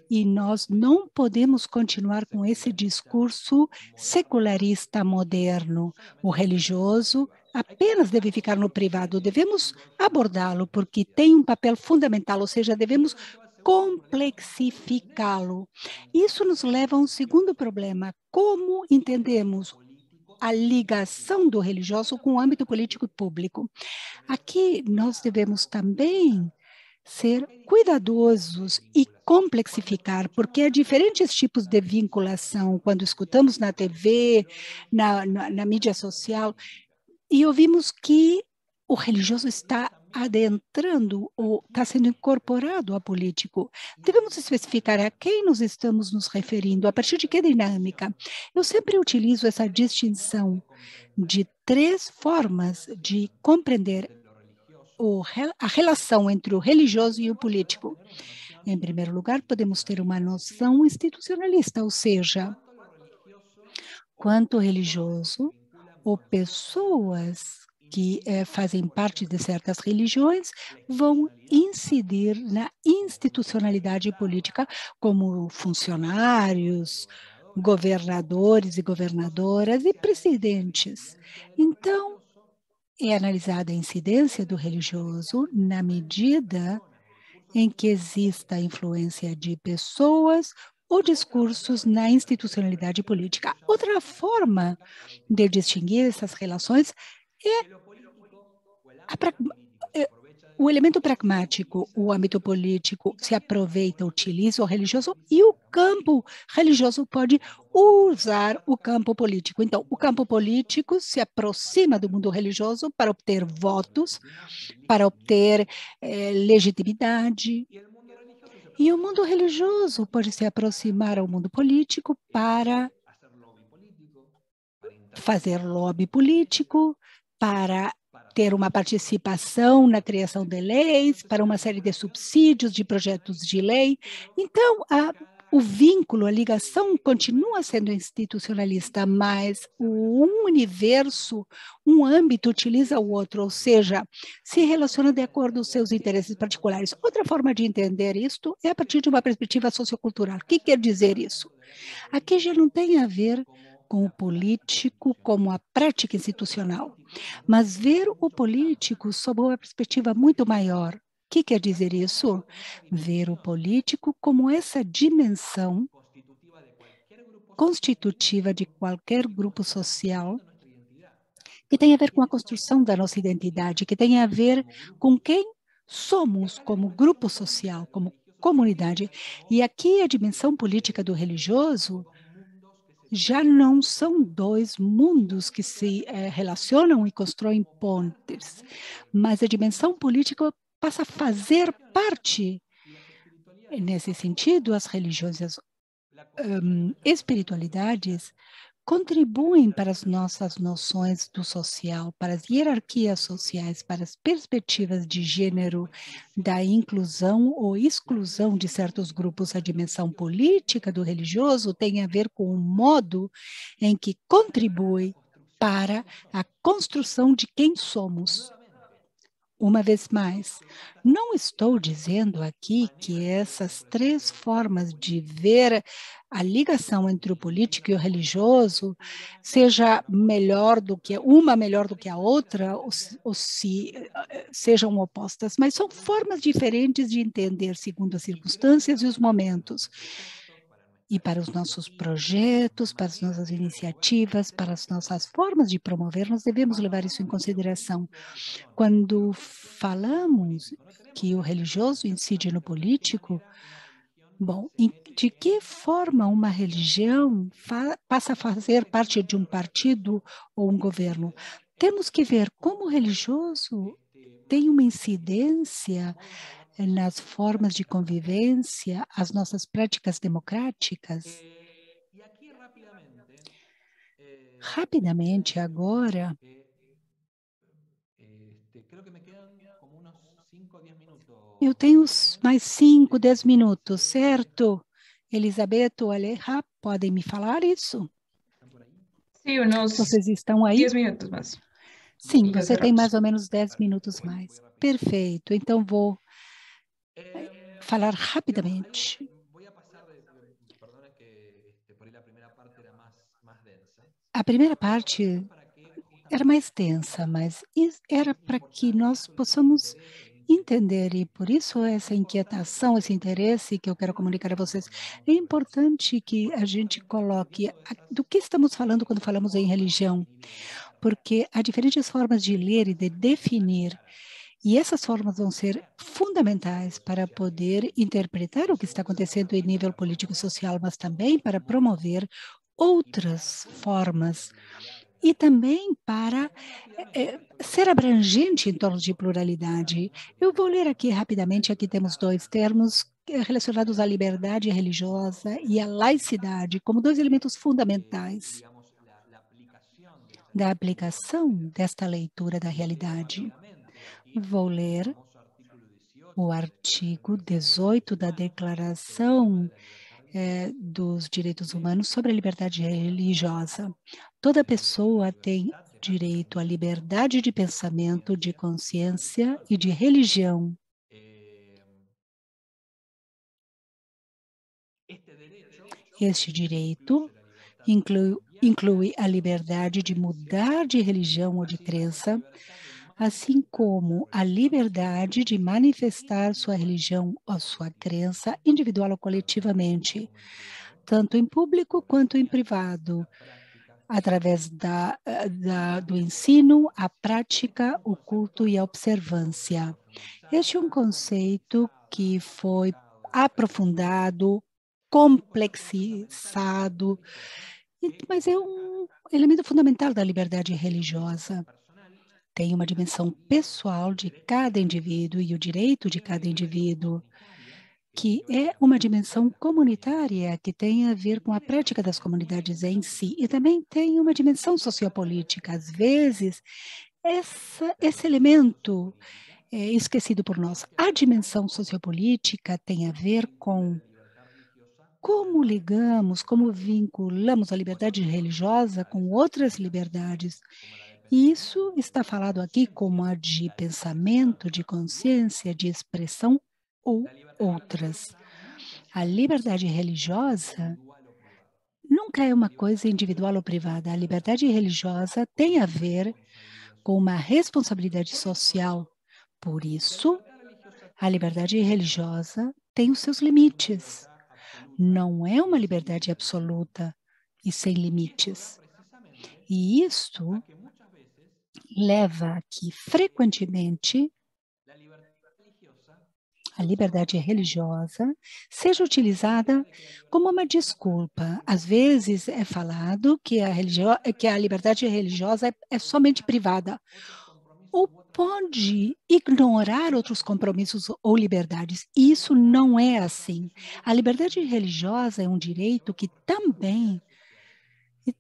E nós não podemos continuar com esse discurso secularista moderno. O religioso apenas deve ficar no privado, devemos abordá-lo, porque tem um papel fundamental, ou seja, devemos complexificá-lo. Isso nos leva a um segundo problema: como entendemos a ligação do religioso com o âmbito político e público? Aqui nós devemos também ser cuidadosos e complexificar, porque há diferentes tipos de vinculação quando escutamos na TV, na mídia social, e ouvimos que o religioso está adentrando ou está sendo incorporado ao político. Devemos especificar a quem nos estamos nos referindo, a partir de que dinâmica. Eu sempre utilizo essa distinção de 3 formas de compreender a relação entre o religioso e o político. Em primeiro lugar, podemos ter uma noção institucionalista, ou seja, quanto religioso ou pessoas que fazem parte de certas religiões vão incidir na institucionalidade política como funcionários, governadores e governadoras e presidentes. Então, é analisada a incidência do religioso na medida em que exista a influência de pessoas ou discursos na institucionalidade política. Outra forma de distinguir essas relações é o elemento pragmático. O âmbito político se aproveita, utiliza o religioso, e o campo religioso pode usar o campo político. Então, o campo político se aproxima do mundo religioso para obter votos, para obter legitimidade. E o mundo religioso pode se aproximar ao mundo político para fazer lobby político, para ter uma participação na criação de leis, para uma série de subsídios, de projetos de lei. Então, o vínculo, a ligação continua sendo institucionalista, mas um universo, um âmbito utiliza o outro, ou seja, se relaciona de acordo com os seus interesses particulares. Outra forma de entender isto é a partir de uma perspectiva sociocultural. O que quer dizer isso? Aqui já não tem a ver com o político como a prática institucional, mas ver o político sob uma perspectiva muito maior. O que quer dizer isso? Ver o político como essa dimensão constitutiva de qualquer grupo social que tem a ver com a construção da nossa identidade, que tem a ver com quem somos como grupo social, como comunidade. E aqui a dimensão política do religioso já não são dois mundos que se relacionam e constroem pontes, mas a dimensão política passa a fazer parte. Nesse sentido, as religiões, as espiritualidades contribuem para as nossas noções do social, para as hierarquias sociais, para as perspectivas de gênero, da inclusão ou exclusão de certos grupos. A dimensão política do religioso tem a ver com o modo em que contribui para a construção de quem somos. Uma vez mais, não estou dizendo aqui que essas três formas de ver a ligação entre o político e o religioso seja melhor do que a outra, ou se sejam opostas, mas são formas diferentes de entender segundo as circunstâncias e os momentos. E para os nossos projetos, para as nossas iniciativas, para as nossas formas de promover, nós devemos levar isso em consideração. Quando falamos que o religioso incide no político, bom, de que forma uma religião passa a fazer parte de um partido ou um governo? Temos que ver como o religioso tem uma incidência nas formas de convivência, as nossas práticas democráticas. Rapidamente agora, eu tenho mais 5, 10 minutos, certo? Elizabeth ou Aleja, podem me falar isso? Sim, uns Vocês estão aí? 10 minutos mais. Sim, E já você tem cerramos. mais ou menos 10 minutos mais. Perfeito, então vou falar rapidamente. A primeira parte era mais densa, mas era para que nós possamos entender, e por isso essa inquietação, esse interesse que eu quero comunicar a vocês. É importante que a gente coloque do que estamos falando quando falamos em religião, porque há diferentes formas de ler e de definir, e essas formas vão ser fundamentais para poder interpretar o que está acontecendo em nível político e social, mas também para promover outras formas e também para ser abrangente em torno de pluralidade. Eu vou ler aqui rapidamente, aqui temos dois termos relacionados à liberdade religiosa e à laicidade, como dois elementos fundamentais da aplicação desta leitura da realidade. Vou ler o artigo 18 da Declaração dos Direitos Humanos sobre a Liberdade Religiosa. Toda pessoa tem direito à liberdade de pensamento, de consciência e de religião. Este direito inclui a liberdade de mudar de religião ou de crença, assim como a liberdade de manifestar sua religião ou sua crença individual ou coletivamente, tanto em público quanto em privado, através do ensino, a prática, o culto e a observância. Este é um conceito que foi aprofundado, complexizado, mas é um elemento fundamental da liberdade religiosa. Tem uma dimensão pessoal de cada indivíduo e o direito de cada indivíduo, que é uma dimensão comunitária que tem a ver com a prática das comunidades em si, e também tem uma dimensão sociopolítica. Às vezes, esse elemento é esquecido por nós. A dimensão sociopolítica tem a ver com como ligamos, como vinculamos a liberdade religiosa com outras liberdades. E isso está falado aqui como a de pensamento, de consciência, de expressão ou outras. A liberdade religiosa nunca é uma coisa individual ou privada. A liberdade religiosa tem a ver com uma responsabilidade social. Por isso, a liberdade religiosa tem os seus limites. Não é uma liberdade absoluta e sem limites. E isto leva a que, frequentemente, a liberdade religiosa seja utilizada como uma desculpa. Às vezes é falado que a liberdade religiosa é somente privada, ou pode ignorar outros compromissos ou liberdades. Isso não é assim. A liberdade religiosa é um direito que também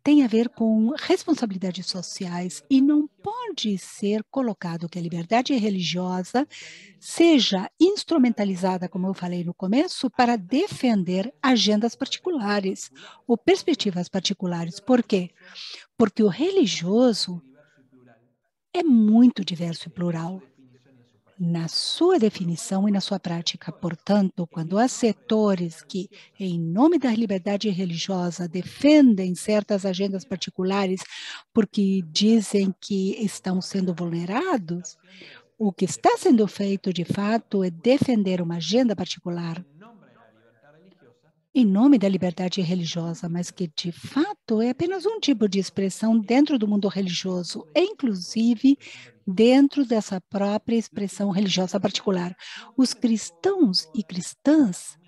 tem a ver com responsabilidades sociais e não pode ser colocado que a liberdade religiosa seja instrumentalizada, como eu falei no começo, para defender agendas particulares ou perspectivas particulares. Por quê? Porque o religioso é muito diverso e plural na sua definição e na sua prática. Portanto, quando há setores que, em nome da liberdade religiosa, defendem certas agendas particulares porque dizem que estão sendo vulnerados, o que está sendo feito, de fato, é defender uma agenda particular em nome da liberdade religiosa, mas que, de fato, é apenas um tipo de expressão dentro do mundo religioso, e, inclusive, dentro dessa própria expressão religiosa particular. Os cristãos e cristãs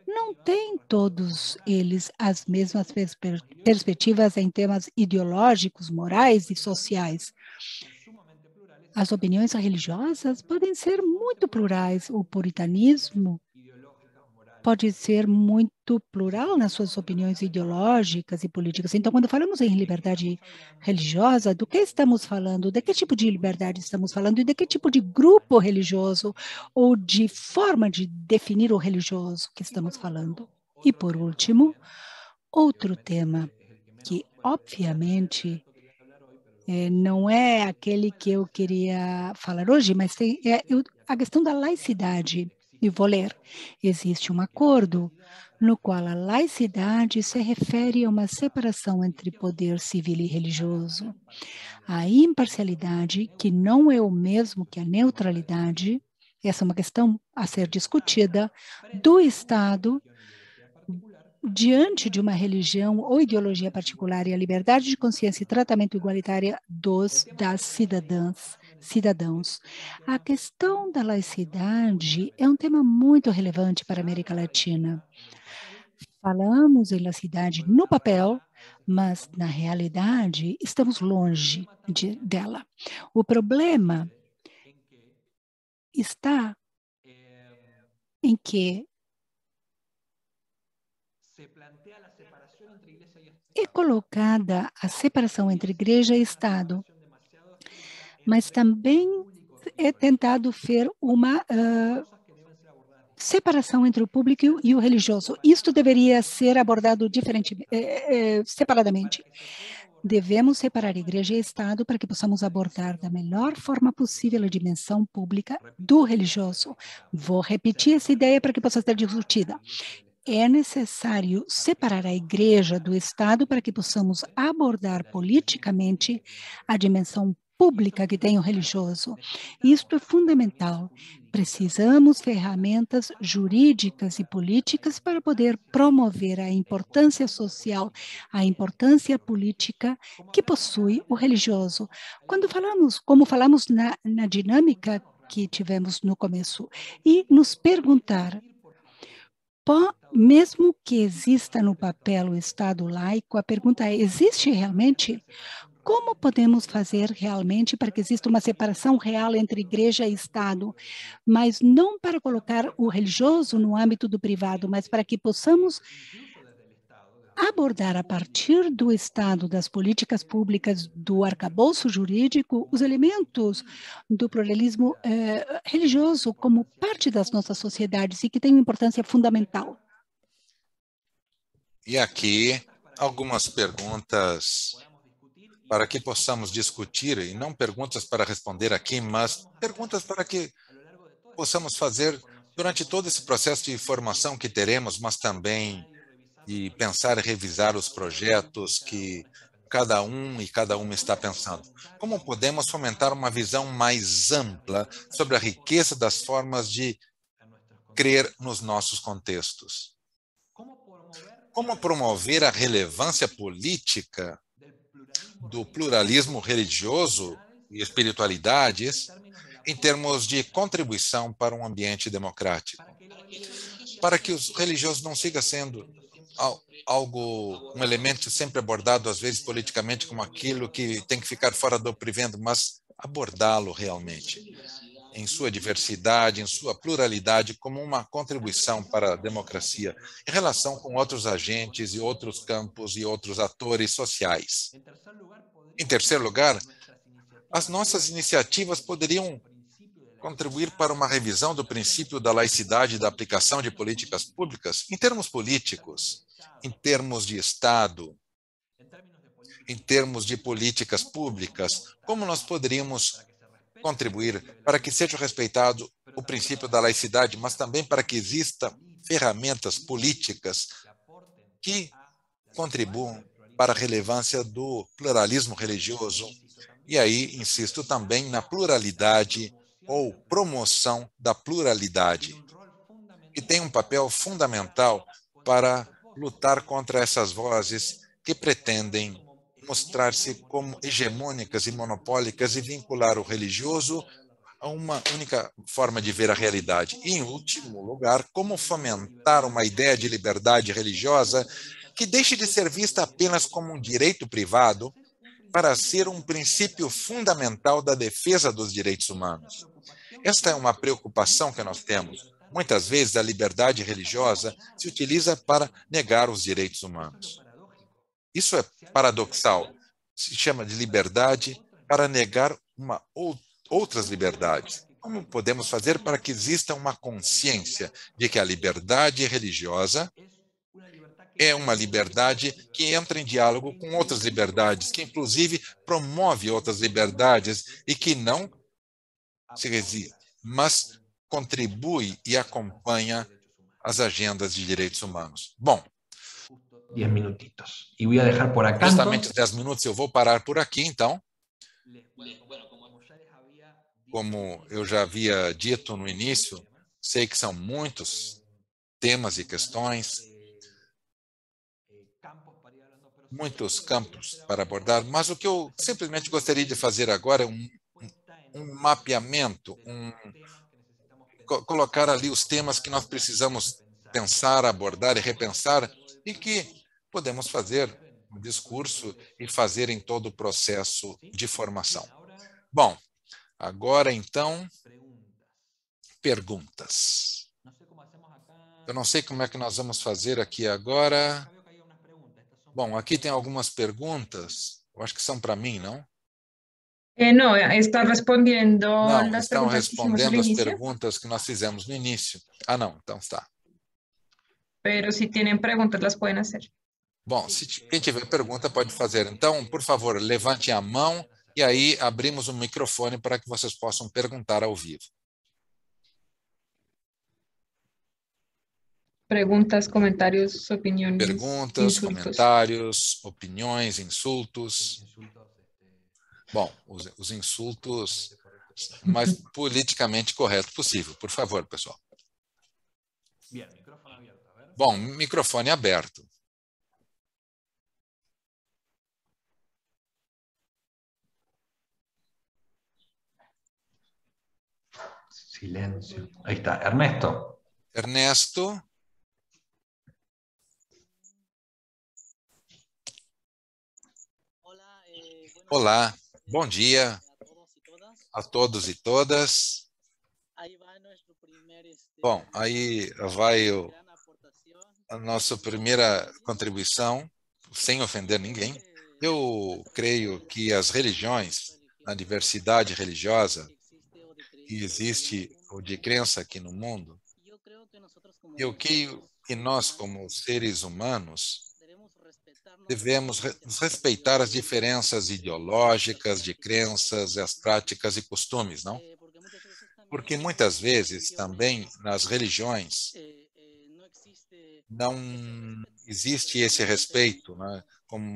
não têm todos eles as mesmas perspectivas em temas ideológicos, morais e sociais. As opiniões religiosas podem ser muito plurais. O puritanismo pode ser muito plural nas suas opiniões ideológicas e políticas. Então, quando falamos em liberdade religiosa, do que estamos falando? De que tipo de liberdade estamos falando? E de que tipo de grupo religioso ou de forma de definir o religioso que estamos falando? E, por último, outro tema que, obviamente, não é aquele que eu queria falar hoje, mas a questão da laicidade. E vou ler. Existe um acordo no qual a laicidade se refere a uma separação entre poder civil e religioso. A imparcialidade, que não é o mesmo que a neutralidade, essa é uma questão a ser discutida, do Estado diante de uma religião ou ideologia particular, e a liberdade de consciência e tratamento igualitário das cidadãos. A questão da laicidade é um tema muito relevante para a América Latina. Falamos em laicidade no papel, mas na realidade estamos longe dela. O problema está em que é colocada a separação entre igreja e Estado, mas também é tentado ver uma separação entre o público e o religioso. Isto deveria ser abordado separadamente. Devemos separar igreja e Estado para que possamos abordar da melhor forma possível a dimensão pública do religioso. Vou repetir essa ideia para que possa ser discutida. É necessário separar a igreja do Estado para que possamos abordar politicamente a dimensão pública que tem o religioso. Isto é fundamental. Precisamos ferramentas jurídicas e políticas para poder promover a importância social, a importância política que possui o religioso. Como falamos na dinâmica que tivemos no começo, e nos perguntar, mesmo que exista no papel o Estado laico, a pergunta é: existe realmente? Como podemos fazer realmente para que exista uma separação real entre igreja e Estado, mas não para colocar o religioso no âmbito do privado, mas para que possamos abordar a partir do Estado, das políticas públicas, do arcabouço jurídico, os elementos do pluralismo religioso como parte das nossas sociedades e que tem uma importância fundamental. E aqui, algumas perguntas para que possamos discutir, e não perguntas para responder aqui, mas perguntas para que possamos fazer durante todo esse processo de formação que teremos, mas também de pensar e revisar os projetos que cada um e cada uma está pensando. Como podemos fomentar uma visão mais ampla sobre a riqueza das formas de crer nos nossos contextos? Como promover a relevância política do pluralismo religioso e espiritualidades em termos de contribuição para um ambiente democrático, para que os religiosos não siga sendo um elemento sempre abordado, às vezes politicamente, como aquilo que tem que ficar fora do privendo, mas abordá-lo realmente, em sua diversidade, em sua pluralidade, como uma contribuição para a democracia, em relação com outros agentes e outros campos e outros atores sociais. Em terceiro lugar, as nossas iniciativas poderiam contribuir para uma revisão do princípio da laicidade e da aplicação de políticas públicas em termos políticos, em termos de Estado, em termos de políticas públicas. Como nós poderíamos contribuir para que seja respeitado o princípio da laicidade, mas também para que existam ferramentas políticas que contribuam para a relevância do pluralismo religioso. E aí, insisto também na pluralidade ou promoção da pluralidade, que tem um papel fundamental para lutar contra essas vozes que pretendem mostrar-se como hegemônicas e monopólicas e vincular o religioso a uma única forma de ver a realidade. E, em último lugar, como fomentar uma ideia de liberdade religiosa que deixe de ser vista apenas como um direito privado para ser um princípio fundamental da defesa dos direitos humanos. Esta é uma preocupação que nós temos. Muitas vezes a liberdade religiosa se utiliza para negar os direitos humanos. Isso é paradoxal. Se chama de liberdade para negar outras liberdades. Como podemos fazer para que exista uma consciência de que a liberdade religiosa é uma liberdade que entra em diálogo com outras liberdades, que inclusive promove outras liberdades e que não se resiste, mas contribui e acompanha as agendas de direitos humanos. Bom, 10 minutitos. E vou deixar por acá. Justamente 10 minutos, eu vou parar por aqui, então. Como eu já havia dito no início, sei que são muitos temas e questões, muitos campos para abordar, mas o que eu simplesmente gostaria de fazer agora é um mapeamento, colocar ali os temas que nós precisamos pensar, abordar e repensar e que podemos fazer um discurso e fazer em todo o processo de formação. Bom, agora então, perguntas. Eu não sei como é que nós vamos fazer aqui agora. Bom, aqui tem algumas perguntas, eu acho que são para mim, não? No, está respondendo Não, las estão preguntas que hicimos al respondendo as inicio, perguntas que nós fizemos no início. Ah, não, então está. pero si tienen preguntas las pueden hacer. Bom, quem tiver pergunta pode fazer. Então, por favor, levante a mão e aí abrimos o microfone para que vocês possam perguntar ao vivo. Preguntas, comentários, opiniões, Perguntas, insultos. comentários, opiniões, insultos. Bom, os insultos mais politicamente correto possível. Por favor, pessoal. Bom, microfone aberto. Silêncio. Aí está, Ernesto. Ernesto. Olá, bom dia a todos e todas. Bom, aí vai a nossa primeira contribuição, sem ofender ninguém. Eu creio que as religiões, a diversidade religiosa que existe ou de crença aqui no mundo, eu creio que nós, como seres humanos, devemos respeitar as diferenças ideológicas, de crenças, as práticas e costumes, não? Porque muitas vezes também nas religiões não existe esse respeito, né?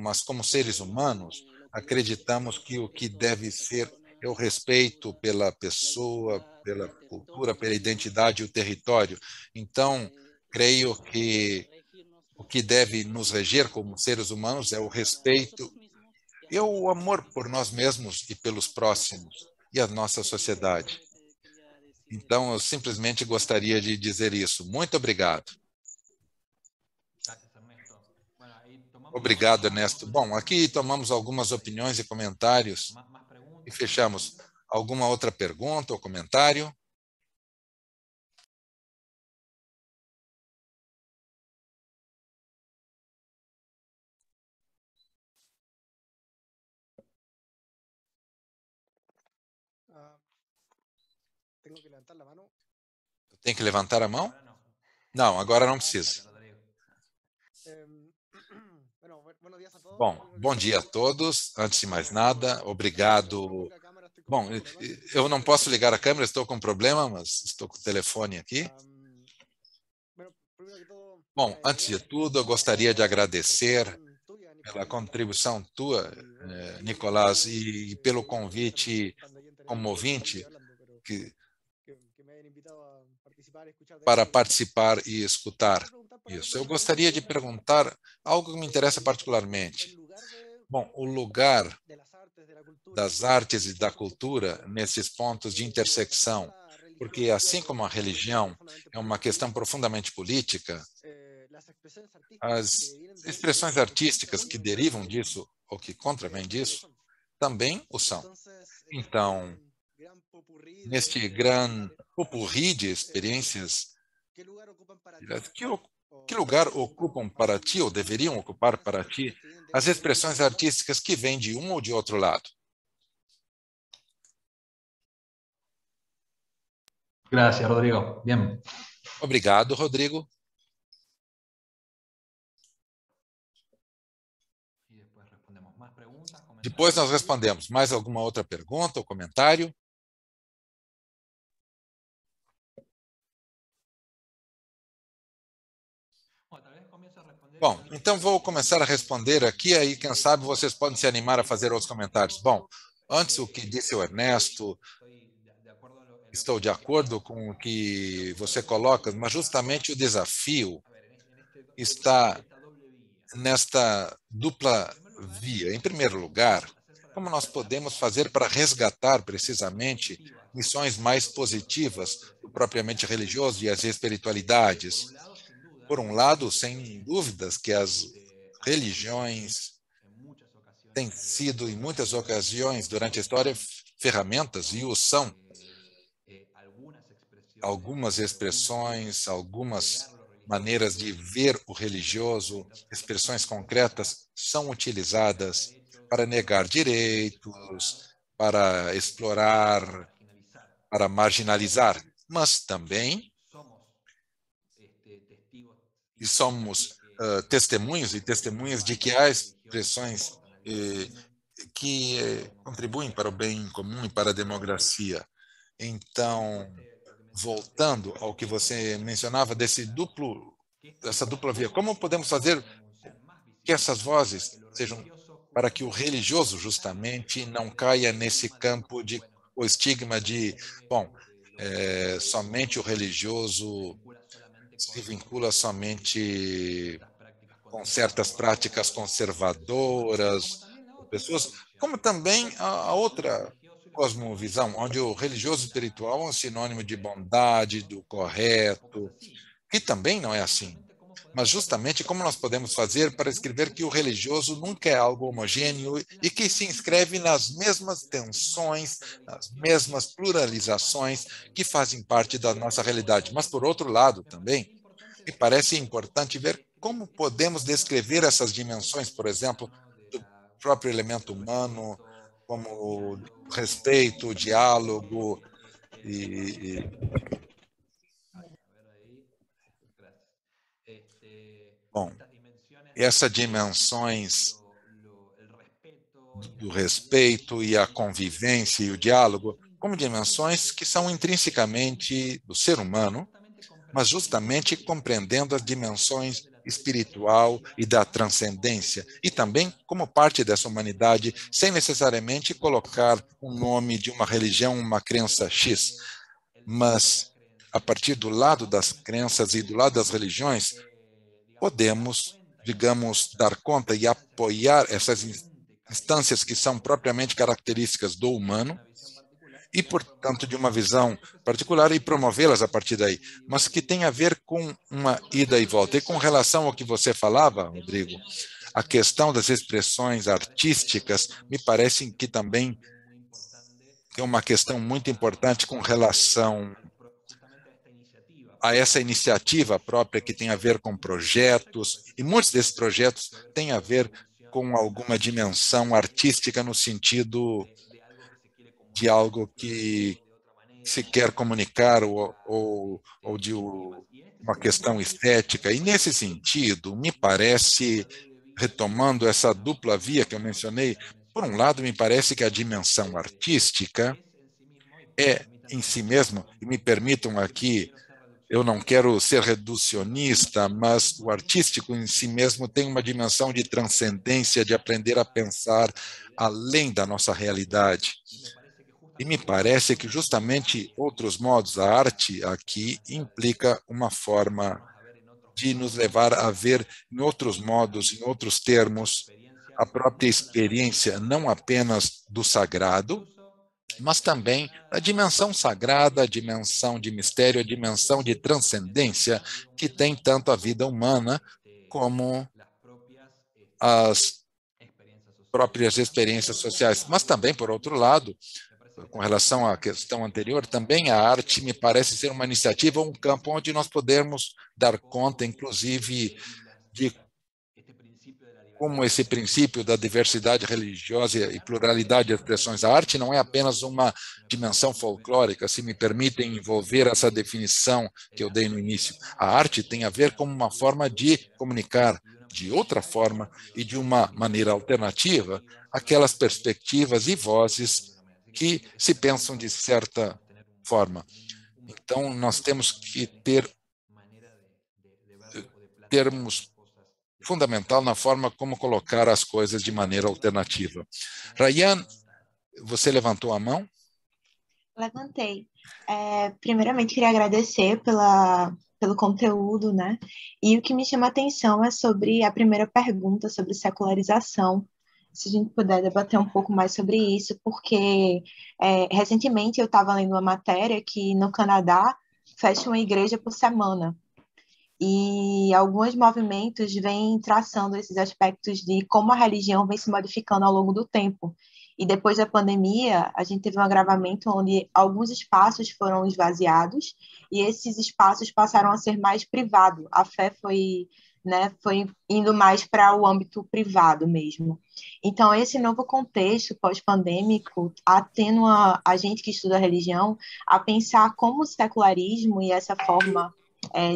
Mas como seres humanos, acreditamos que o que deve ser é o respeito pela pessoa, pela cultura, pela identidade e o território. Então, creio que o que deve nos reger como seres humanos é o respeito e o amor por nós mesmos e pelos próximos e a nossa sociedade. Então, eu simplesmente gostaria de dizer isso. Muito obrigado. Obrigado, Ernesto. Bom, aqui tomamos algumas opiniões e comentários e fechamos. Alguma outra pergunta ou comentário? Tem que levantar a mão? Não, agora não precisa. Bom, bom dia a todos. Antes de mais nada, obrigado. Bom, eu não posso ligar a câmera, estou com um problema, mas estou com o telefone aqui. Bom, antes de tudo, eu gostaria de agradecer pela contribuição tua, Nicolás, e pelo convite como ouvinte para participar e escutar isso. Eu gostaria de perguntar algo que me interessa particularmente. Bom, o lugar das artes e da cultura nesses pontos de intersecção, porque assim como a religião é uma questão profundamente política, as expressões artísticas que derivam disso ou que contravêm disso também o são. Então, neste grande popurrí de experiências, que lugar ocupam para ti, ou deveriam ocupar para ti, as expressões artísticas que vêm de um ou de outro lado? Gracias, Rodrigo. Bien. Obrigado, Rodrigo. Depois nós respondemos. Mais alguma outra pergunta ou comentário? Bom, então vou começar a responder aqui, aí quem sabe vocês podem se animar a fazer outros comentários. Bom, antes o que disse o Ernesto, estou de acordo com o que você coloca, mas justamente o desafio está nesta dupla via. Em primeiro lugar, como nós podemos fazer para resgatar precisamente missões mais positivas do propriamente religioso e as espiritualidades? Por um lado, sem dúvidas que as religiões têm sido, em muitas ocasiões, durante a história, ferramentas, e o são. Algumas expressões, algumas maneiras de ver o religioso, expressões concretas, são utilizadas para negar direitos, para explorar, para marginalizar, mas também e somos testemunhos e testemunhas de que há expressões que contribuem para o bem comum e para a democracia. Então, voltando ao que você mencionava dessa dupla via, como podemos fazer que essas vozes sejam para que o religioso justamente não caia nesse campo de o estigma de, bom, somente o religioso se vincula somente com certas práticas conservadoras, pessoas, como também a outra cosmovisão, onde o religioso espiritual é um sinônimo de bondade, do correto, que também não é assim. Mas justamente como nós podemos fazer para escrever que o religioso nunca é algo homogêneo e que se inscreve nas mesmas tensões, nas mesmas pluralizações que fazem parte da nossa realidade. Mas, por outro lado, também, me parece importante ver como podemos descrever essas dimensões, por exemplo, do próprio elemento humano, como o respeito, o diálogo e bom, essas dimensões do respeito e a convivência e o diálogo como dimensões que são intrinsecamente do ser humano, mas justamente compreendendo as dimensões espiritual e da transcendência, e também como parte dessa humanidade, sem necessariamente colocar um nome de uma religião, uma crença X, mas a partir do lado das crenças e do lado das religiões, podemos, digamos, dar conta e apoiar essas instâncias que são propriamente características do humano e, portanto, de uma visão particular e promovê-las a partir daí, mas que tem a ver com uma ida e volta. E com relação ao que você falava, Rodrigo, a questão das expressões artísticas me parece que também é uma questão muito importante com relação a essa iniciativa própria que tem a ver com projetos, e muitos desses projetos têm a ver com alguma dimensão artística no sentido de algo que se quer comunicar ou de uma questão estética. E, nesse sentido, me parece, retomando essa dupla via que eu mencionei, por um lado, me parece que a dimensão artística é, em si mesma, e me permitam aqui, eu não quero ser reducionista, mas o artístico em si mesmo tem uma dimensão de transcendência, de aprender a pensar além da nossa realidade. E me parece que justamente outros modos, a arte aqui implica uma forma de nos levar a ver em outros modos, em outros termos, a própria experiência não apenas do sagrado, mas também a dimensão sagrada, a dimensão de mistério, a dimensão de transcendência que tem tanto a vida humana como as próprias experiências sociais. Mas também, por outro lado, com relação à questão anterior, também a arte me parece ser uma iniciativa, um campo onde nós podemos dar conta, inclusive, de como esse princípio da diversidade religiosa e pluralidade de expressões. A arte não é apenas uma dimensão folclórica, se me permitem envolver essa definição que eu dei no início. A arte tem a ver com uma forma de comunicar de outra forma e de uma maneira alternativa aquelas perspectivas e vozes que se pensam de certa forma. Então, nós temos que ter termos fundamental na forma como colocar as coisas de maneira alternativa. Rayan, você levantou a mão? Levantei. Primeiramente, queria agradecer pelo conteúdo, né? E o que me chama a atenção é sobre a primeira pergunta, sobre secularização. Se a gente puder debater um pouco mais sobre isso, porque recentemente eu estava lendo uma matéria que no Canadá fecha uma igreja por semana. E alguns movimentos vêm traçando esses aspectos de como a religião vem se modificando ao longo do tempo. E depois da pandemia, a gente teve um agravamento onde alguns espaços foram esvaziados e esses espaços passaram a ser mais privados. A fé foi indo mais para o âmbito privado mesmo. Então, esse novo contexto pós-pandêmico atenua a gente que estuda religião a pensar como o secularismo e essa forma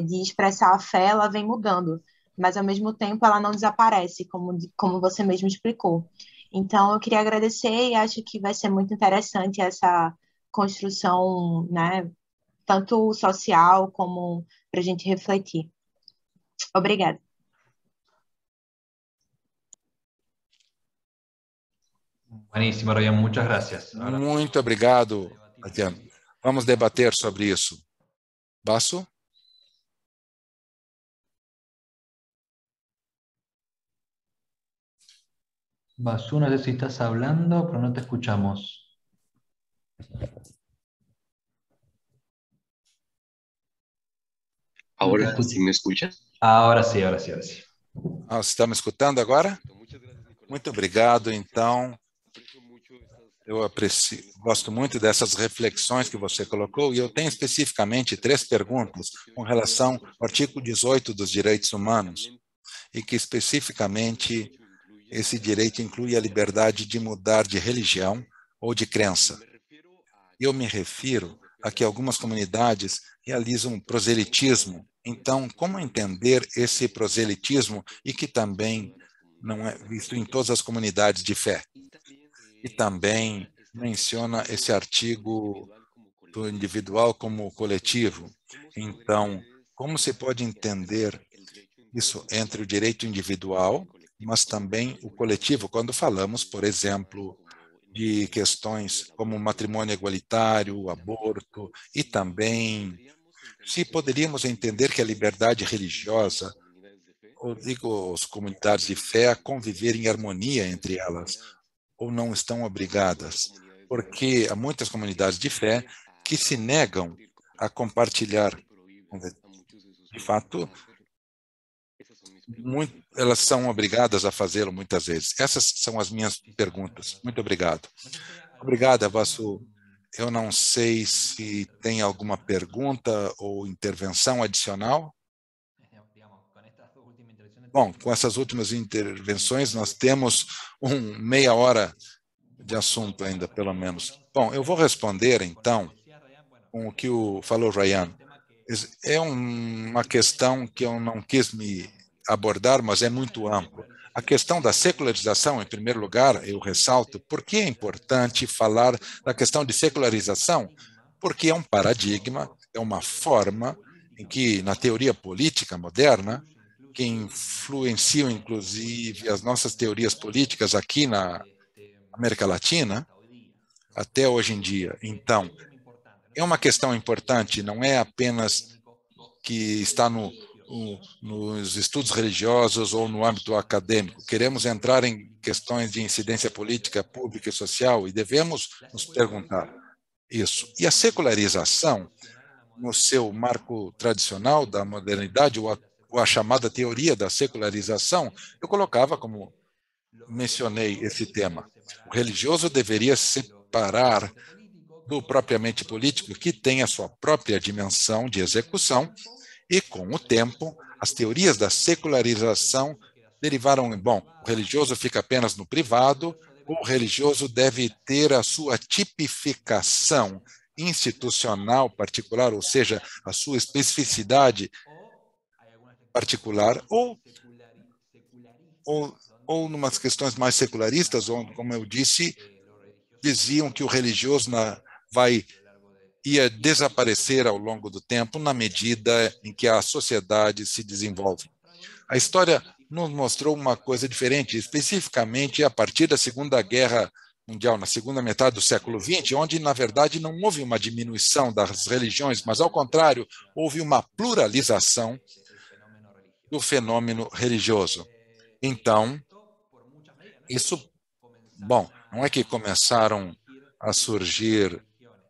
de expressar a fé, ela vem mudando, mas ao mesmo tempo ela não desaparece, como você mesmo explicou. Então, eu queria agradecer e acho que vai ser muito interessante essa construção, né, tanto social como para a gente refletir. Obrigada. Buenísimo, Ryan, muchas gracias. Muito obrigado, Tatiana. Vamos debater sobre isso. Basso? Basu, no sé si estás hablando, pero no te escuchamos. Ahora sí me escuchan. Ahora sí, ahora sí, ahora sí. Você está me escutando agora? Muito obrigado, então. Eu gosto muito dessas reflexões que você colocou, e eu tenho especificamente 3 perguntas com relação ao artigo 18 dos direitos humanos, e que especificamente esse direito inclui a liberdade de mudar de religião ou de crença. Eu me refiro a que algumas comunidades realizam proselitismo. Então, como entender esse proselitismo e que também não é visto em todas as comunidades de fé? E também menciona esse artigo do individual como coletivo. Então, como se pode entender isso entre o direito individual, mas também o coletivo, quando falamos, por exemplo, de questões como matrimônio igualitário, aborto, e também se poderíamos entender que a liberdade religiosa obriga as comunidades de fé a conviver em harmonia entre elas, ou não estão obrigadas. porque há muitas comunidades de fé que se negam a compartilhar. De fato, elas são obrigadas a fazê-lo muitas vezes. Essas são as minhas perguntas. Muito obrigado. Obrigado, Vassu. Eu não sei se tem alguma pergunta ou intervenção adicional. Bom, com essas últimas intervenções, nós temos meia hora de assunto ainda, pelo menos. Bom, eu vou responder, então, com o que falou Ryan. É uma questão que eu não quis me abordar, mas é muito amplo. A questão da secularização, em primeiro lugar, eu ressalto, por que é importante falar da questão de secularização? Porque é um paradigma, é uma forma em que, na teoria política moderna, que influenciam, inclusive, as nossas teorias políticas aqui na América Latina, até hoje em dia. Então, é uma questão importante, não é apenas que está nos estudos religiosos ou no âmbito acadêmico. Queremos entrar em questões de incidência política, pública e social, e devemos nos perguntar isso. E a secularização, no seu marco tradicional da modernidade, ou a chamada teoria da secularização, eu colocava, como mencionei esse tema, o religioso deveria se separar do propriamente político, que tem a sua própria dimensão de execução, e, com o tempo, as teorias da secularização derivaram em, bom, o religioso fica apenas no privado, o religioso deve ter a sua tipificação institucional particular, ou seja, a sua especificidade particular, ou numas questões mais secularistas, onde, como eu disse, diziam que o religioso ia desaparecer ao longo do tempo na medida em que a sociedade se desenvolve. A história nos mostrou uma coisa diferente, especificamente a partir da Segunda Guerra Mundial, na segunda metade do século XX, onde, na verdade, não houve uma diminuição das religiões, mas, ao contrário, houve uma pluralização do fenômeno religioso. Então, isso, bom, não é que começaram a surgir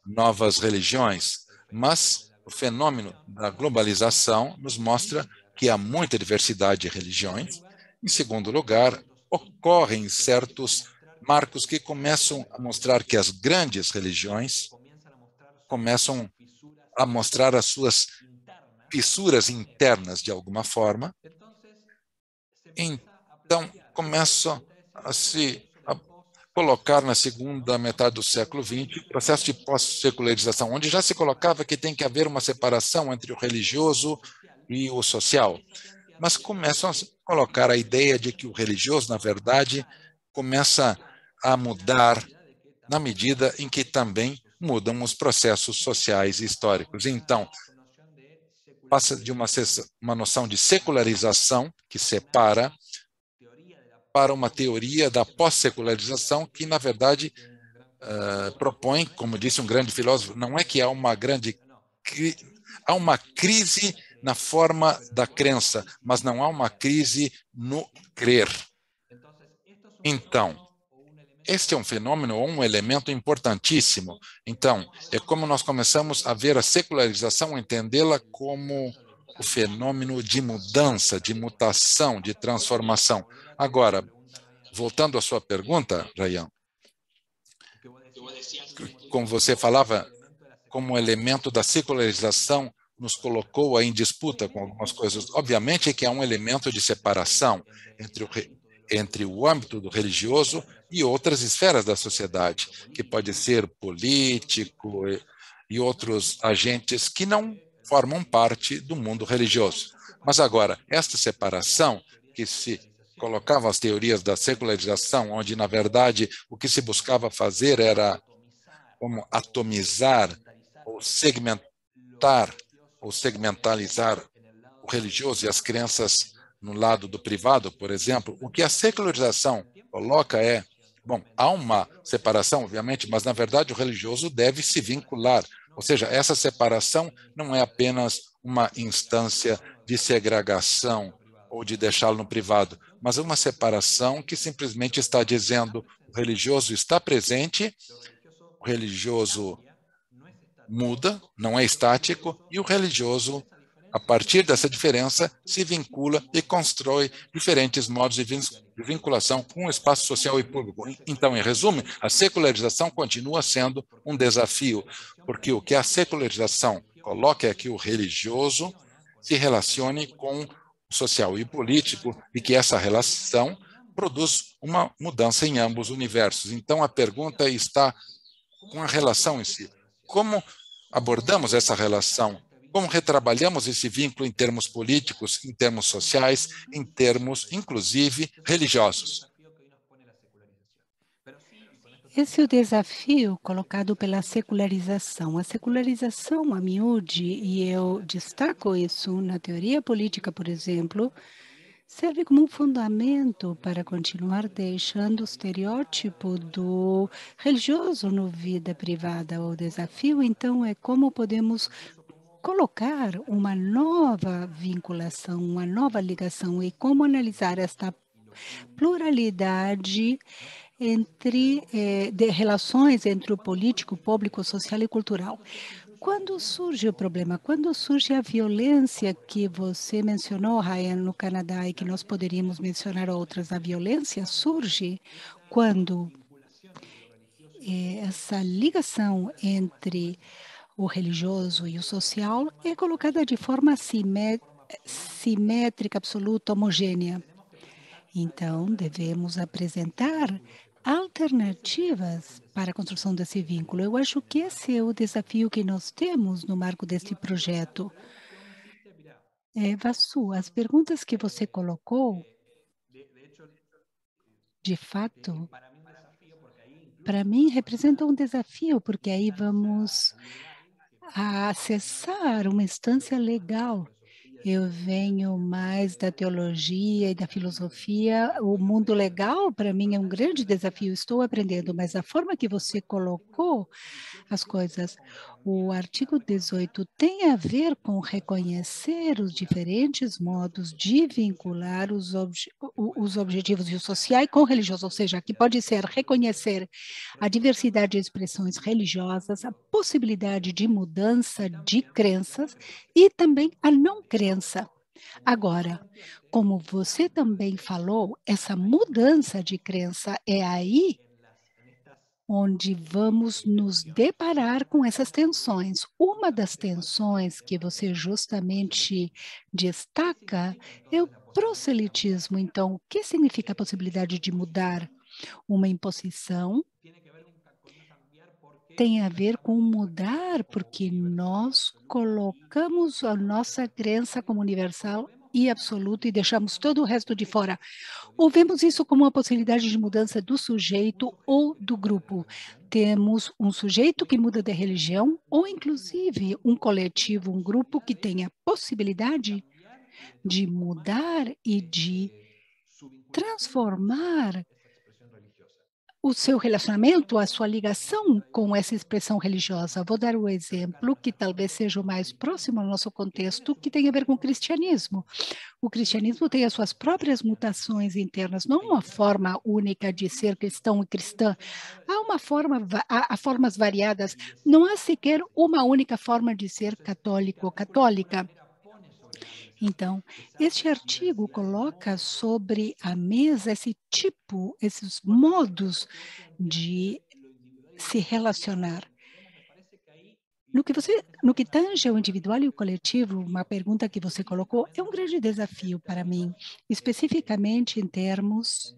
novas religiões, mas o fenômeno da globalização nos mostra que há muita diversidade de religiões. Em segundo lugar, ocorrem certos marcos que começam a mostrar que as grandes religiões começam a mostrar as suas fissuras internas de alguma forma. Então, começam a colocar na segunda metade do século XX o processo de pós-secularização, onde já se colocava que tem que haver uma separação entre o religioso e o social. Mas começam a colocar a ideia de que o religioso, na verdade, começa a mudar na medida em que também mudam os processos sociais e históricos. Então, passa de uma noção de secularização, que separa, para uma teoria da pós-secularização que, na verdade, propõe, como disse um grande filósofo, não é que há uma crise na forma da crença, mas não há uma crise no crer. Então, este é um fenômeno ou um elemento importantíssimo. Então, é como nós começamos a ver a secularização, entendê-la como o fenômeno de mudança, de mutação, de transformação. Agora, voltando à sua pergunta, Ryan, como você falava, como elemento da secularização nos colocou em disputa com algumas coisas. Obviamente que há um elemento de separação entre o âmbito do religioso e outras esferas da sociedade, que pode ser político e outros agentes que não formam parte do mundo religioso. Mas agora, esta separação que se colocava as teorias da secularização, onde, na verdade, o que se buscava fazer era como atomizar ou segmentalizar o religioso e as crenças no lado do privado, por exemplo. O que a secularização coloca é, bom, há uma separação, obviamente, mas, na verdade, o religioso deve se vincular. Ou seja, essa separação não é apenas uma instância de segregação ou de deixá-lo no privado, mas uma separação que simplesmente está dizendo o religioso está presente, O religioso muda, não é estático, e o religioso, a partir dessa diferença, se vincula e constrói diferentes modos de vinculação com o espaço social e público. Então, em resumo, a secularização continua sendo um desafio, porque o que a secularização coloca é que o religioso se relacione com o social e político e que essa relação produz uma mudança em ambos os universos. Então, a pergunta está com a relação em si. Como abordamos essa relação? Como retrabalhamos esse vínculo em termos políticos, em termos sociais, em termos, inclusive, religiosos? Esse é o desafio colocado pela secularização. A secularização, a miúde, e eu destaco isso na teoria política, por exemplo, serve como um fundamento para continuar deixando o estereótipo do religioso na vida privada. O desafio, então, é como podemos colocar uma nova vinculação, uma nova ligação e como analisar esta pluralidade de relações entre o político, público, social e cultural. Quando surge o problema, quando surge a violência que você mencionou, Ryan, no Canadá, e que nós poderíamos mencionar outras, a violência surge quando essa ligação entre o religioso e o social é colocada de forma simétrica, absoluta, homogênea. Então, devemos apresentar alternativas para a construção desse vínculo. Eu acho que esse é o desafio que nós temos no marco deste projeto. Vassu, as perguntas que você colocou, de fato, para mim representam um desafio, porque aí vamos acessar uma instância legal. Eu venho mais da teologia e da filosofia. O mundo legal, para mim, é um grande desafio. Estou aprendendo, mas a forma que você colocou as coisas, o artigo 18 tem a ver com reconhecer os diferentes modos de vincular os objetivos e o social com o religioso, ou seja, que pode ser reconhecer a diversidade de expressões religiosas, a possibilidade de mudança de crenças e também a não crença. Agora, como você também falou, essa mudança de crença é aí onde vamos nos deparar com essas tensões. Uma das tensões que você justamente destaca é o proselitismo. Então, o que significa a possibilidade de mudar? Uma imposição tem a ver com mudar, porque nós colocamos a nossa crença como universal e absoluta e deixamos todo o resto de fora. Ou vemos isso como uma possibilidade de mudança do sujeito ou do grupo. Temos um sujeito que muda de religião ou, inclusive, um coletivo, um grupo que tem a possibilidade de mudar e de transformar o seu relacionamento, a sua ligação com essa expressão religiosa. Vou dar um exemplo que talvez seja o mais próximo ao nosso contexto, que tem a ver com o cristianismo. O cristianismo tem as suas próprias mutações internas, não uma forma única de ser cristão e cristã. Há formas variadas, não há sequer uma única forma de ser católico ou católica. Então, este artigo coloca sobre a mesa esses modos de se relacionar. No que tange ao individual e o coletivo, uma pergunta que você colocou é um grande desafio para mim, especificamente em termos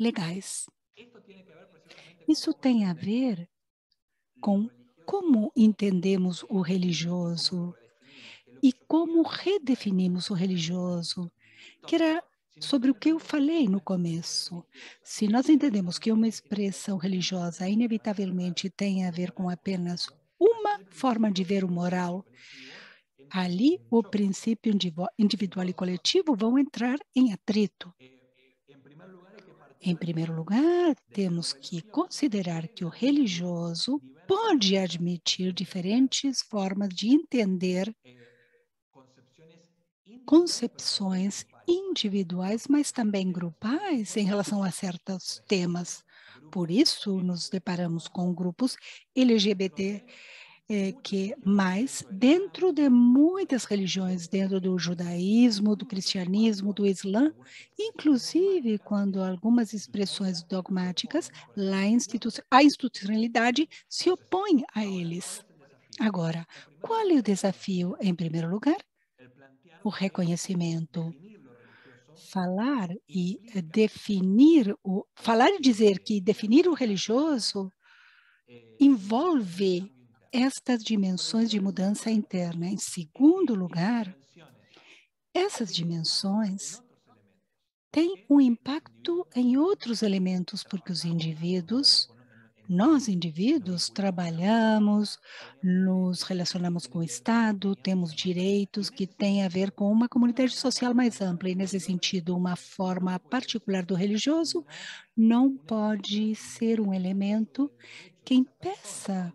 legais. Isso tem a ver com como entendemos o religioso e como redefinimos o religioso, que era sobre o que eu falei no começo. Se nós entendemos que uma expressão religiosa inevitavelmente tem a ver com apenas uma forma de ver o moral, ali o princípio individual e coletivo vão entrar em atrito. Em primeiro lugar, temos que considerar que o religioso pode admitir diferentes formas de entender concepções individuais, mas também grupais em relação a certos temas. por isso nos deparamos com grupos LGBT que mais dentro de muitas religiões, dentro do judaísmo, do cristianismo, do islã, inclusive quando algumas expressões dogmáticas, a institucionalidade se opõe a eles. Agora, qual é o desafio? Em primeiro lugar, o reconhecimento. Falar e dizer que definir o religioso envolve estas dimensões de mudança interna. Em segundo lugar, essas dimensões têm um impacto em outros elementos, porque nós indivíduos, trabalhamos, nos relacionamos com o Estado, temos direitos que têm a ver com uma comunidade social mais ampla, e nesse sentido, uma forma particular do religioso não pode ser um elemento que impeça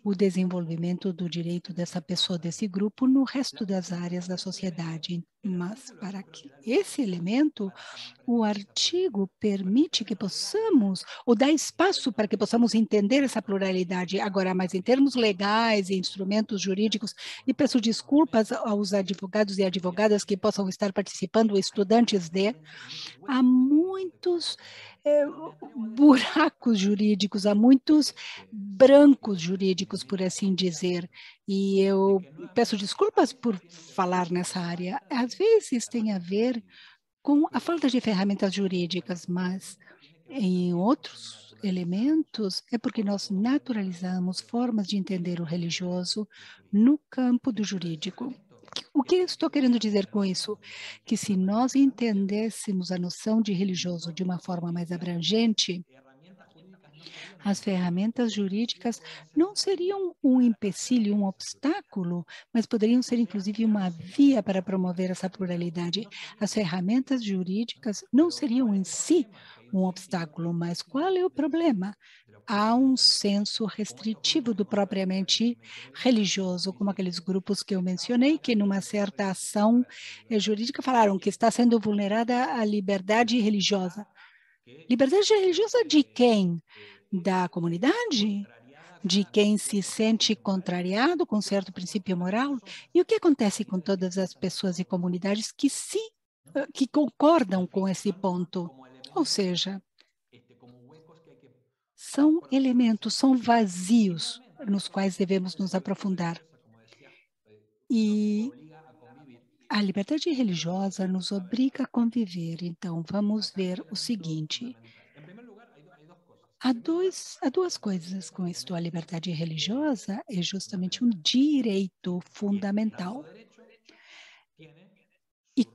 o desenvolvimento do direito dessa pessoa, desse grupo, no resto das áreas da sociedade. Mas, para que esse elemento, o artigo permite que possamos, ou dá espaço para que possamos entender essa pluralidade. Agora, mas em termos legais e instrumentos jurídicos, e peço desculpas aos advogados e advogadas que possam estar participando, estudantes há muitos buracos jurídicos, há muitos brancos jurídicos, por assim dizer, e eu peço desculpas por falar nessa área. Às vezes tem a ver com a falta de ferramentas jurídicas, mas em outros elementos é porque nós naturalizamos formas de entender o religioso no campo do jurídico. O que eu estou querendo dizer com isso? Que se nós entendêssemos a noção de religioso de uma forma mais abrangente, as ferramentas jurídicas não seriam um empecilho, um obstáculo, mas poderiam ser, inclusive, uma via para promover essa pluralidade. As ferramentas jurídicas não seriam em si um obstáculo, mas qual é o problema? Há um senso restritivo do propriamente religioso, como aqueles grupos que eu mencionei, que numa certa ação jurídica falaram que está sendo vulnerada a liberdade religiosa. Liberdade religiosa de quem? Da comunidade? De quem se sente contrariado com certo princípio moral? E o que acontece com todas as pessoas e comunidades que concordam com esse ponto? Ou seja, são elementos, são vazios nos quais devemos nos aprofundar. E a liberdade religiosa nos obriga a conviver. Então, vamos ver o seguinte. Há duas coisas com isto. A liberdade religiosa é justamente um direito fundamental. E,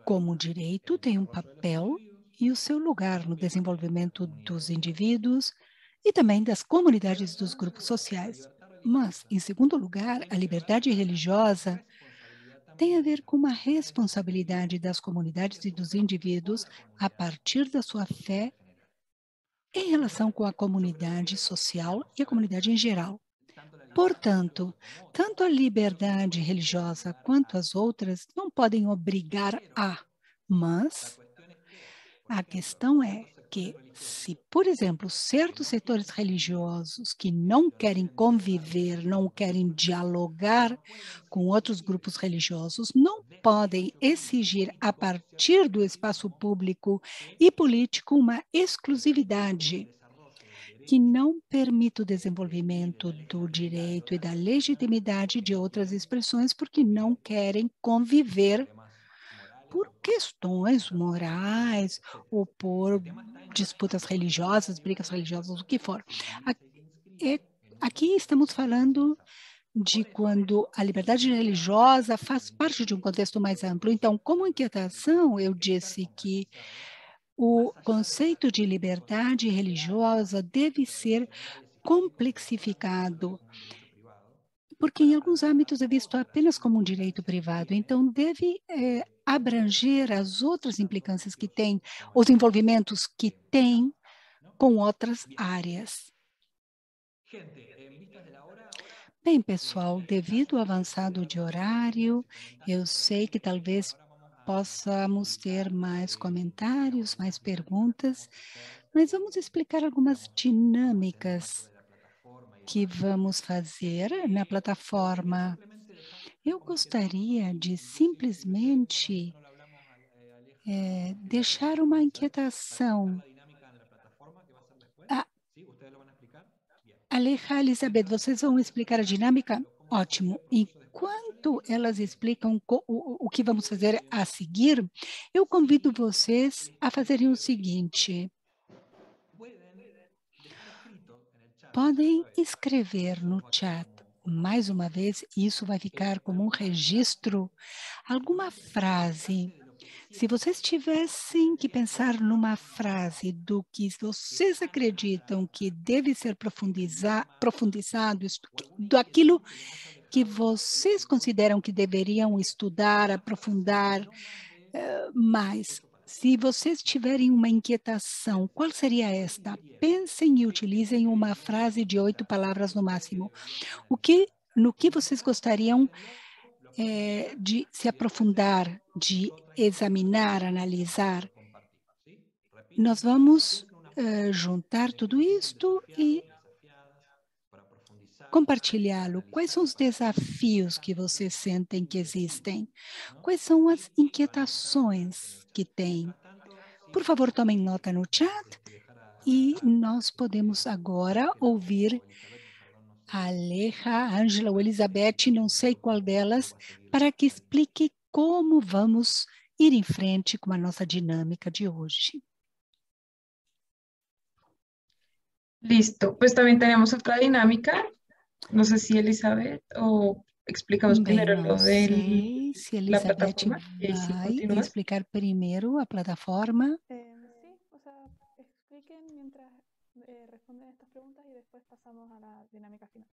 como direito, tem um papel e o seu lugar no desenvolvimento dos indivíduos e também das comunidades dos grupos sociais. Mas, em segundo lugar, a liberdade religiosa tem a ver com uma responsabilidade das comunidades e dos indivíduos a partir da sua fé em relação com a comunidade social e a comunidade em geral. Portanto, tanto a liberdade religiosa quanto as outras não podem obrigar mas a questão é que se, por exemplo, certos setores religiosos que não querem conviver, não querem dialogar com outros grupos religiosos, não podem exigir a partir do espaço público e político uma exclusividade que não permita o desenvolvimento do direito e da legitimidade de outras expressões porque não querem conviver por questões morais ou por disputas religiosas, brigas religiosas, o que for. Aqui estamos falando de quando a liberdade religiosa faz parte de um contexto mais amplo. Então, como inquietação, eu disse que o conceito de liberdade religiosa deve ser complexificado, porque em alguns âmbitos é visto apenas como um direito privado, então deve abranger as outras implicâncias que tem, os envolvimentos que tem com outras áreas. Bem, pessoal, devido ao avançado de horário, eu sei que talvez possamos ter mais comentários, mais perguntas, Mas vamos explicar algumas dinâmicas que vamos fazer na plataforma. Eu gostaria de simplesmente deixar uma inquietação. Aleja, Elizabeth, vocês vão explicar a dinâmica? Ótimo. Enquanto elas explicam o que vamos fazer a seguir, eu convido vocês a fazerem o seguinte. Podem escrever no chat, mais uma vez, isso vai ficar como um registro, alguma frase. Se vocês tivessem que pensar numa frase do que vocês acreditam que deve ser profundizado, daquilo que vocês consideram que deveriam estudar, aprofundar mais. Se vocês tiverem uma inquietação, qual seria esta? Pensem e utilizem uma frase de 8 palavras no máximo. No que vocês gostariam de se aprofundar, de examinar, analisar? Nós vamos juntar tudo isto e compartilhá-lo. Quais são os desafios que vocês sentem que existem? Quais são as inquietações que têm? Por favor, tomem nota no chat e nós podemos agora ouvir a Aleja, a Ângela ou Elizabeth, não sei qual delas, para que explique como vamos ir em frente com a nossa dinâmica de hoje. Listo, pues también tenemos otra dinámica. No sé si Elizabeth o explicamos primero lo de se la Elizabeth plataforma y ahí sí vai continúas. explicar primeiro a plataforma. Sí, o sea, expliquen mientras responden estas preguntas y después pasamos a la dinámica final.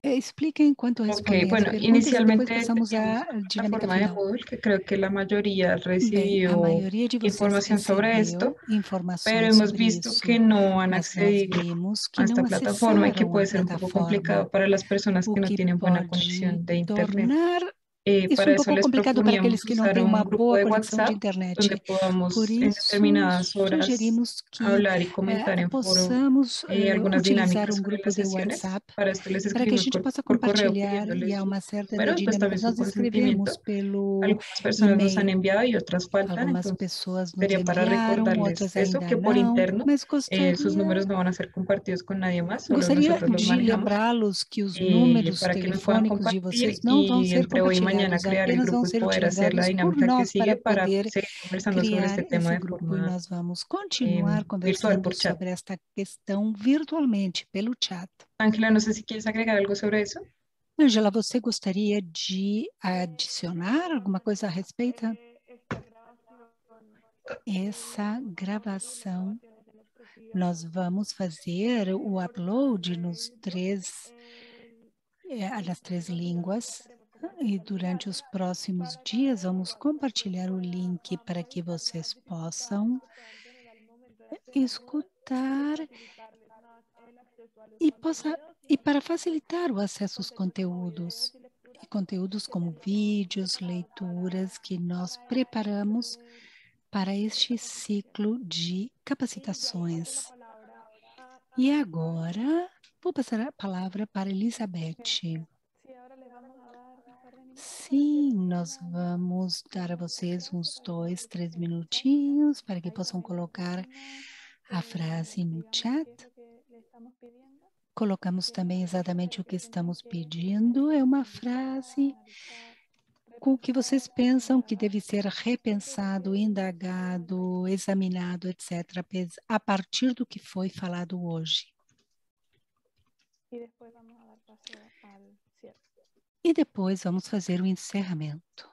Expliquem enquanto respondem bueno, as perguntas e inicialmente depois passamos à teníamos una dinâmica plataforma de final. Moodle que creo que la mayoría Bem, a recibió maioria de vocês información sobre esto, recebeu informações pero hemos sobre visto isso, que no han mas nós accedido vimos que a esta não plataforma y que acessaram a puede ser un poco complicado plataforma, para las personas o que no que tienen buena pode conexión de internet. tornar isso Para um eso pouco les complicado para aqueles proponíamos que não usar têm un uma grupo boa de conexão de WhatsApp donde internet. Por podamos en isso, determinadas horas sugerimos que hablar y comentar en foro possamos algunas utilizar dinámicas um sobre grupo las de sesiones. WhatsApp Para esto les para que a escribimos gente possa por correo compartilhar e pidiéndoles há sus uma certa de números, pues también dinâmicas. su Nós escrevemos consentimiento. pelo Algunas personas nos han e-mail. enviado y otras faltan, Algumas entonces pessoas nos sería para enviaram, recordarles outras eso, ainda que por não, interno mas sus gostaria números no van a ser compartidos con nadie más, solo Gostaria nosotros los de manejamos, lembrá-los que os números para que nos puedan telefônicos de vocês compartir não vão y ser entre hoy y mañana compartilhados, crear el apenas vão grupo y ser poder hacer la utilizados por dinámica que nós para sigue para poder seguir conversando sobre criar este tema esse de grupo. E forma nós vamos continuar virtual conversando por chat. sobre esta questão virtualmente, pelo chat. Ángela, no sé si quieres agregar algo sobre eso. Ângela, você gostaria de adicionar alguma coisa a respeito? Essa gravação, nós vamos fazer o upload nas três línguas e durante os próximos dias vamos compartilhar o link para que vocês possam escutar e para facilitar o acesso aos conteúdos. E conteúdos como vídeos, leituras que nós preparamos para este ciclo de capacitações. E agora, vou passar a palavra para Elizabeth. Sim, nós vamos dar a vocês uns 2, 3 minutinhos para que possam colocar a frase no chat. Colocamos também exatamente o que estamos pedindo. É uma frase com o que vocês pensam que deve ser repensado, indagado, examinado, etc., a partir do que foi falado hoje. E depois vamos fazer o encerramento.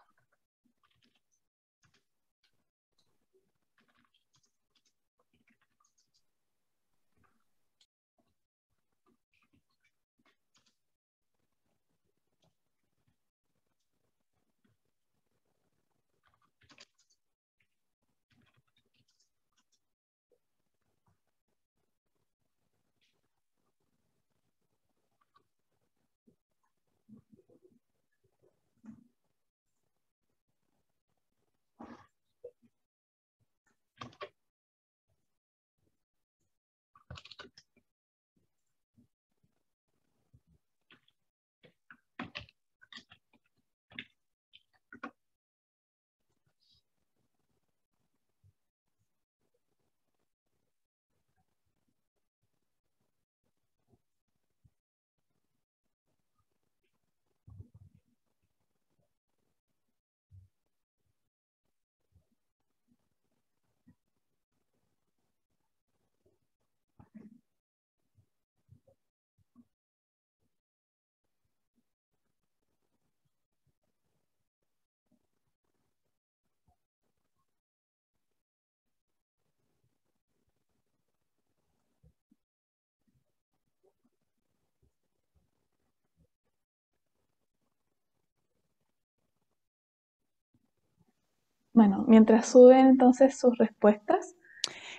Bueno, mientras suben entonces sus respuestas.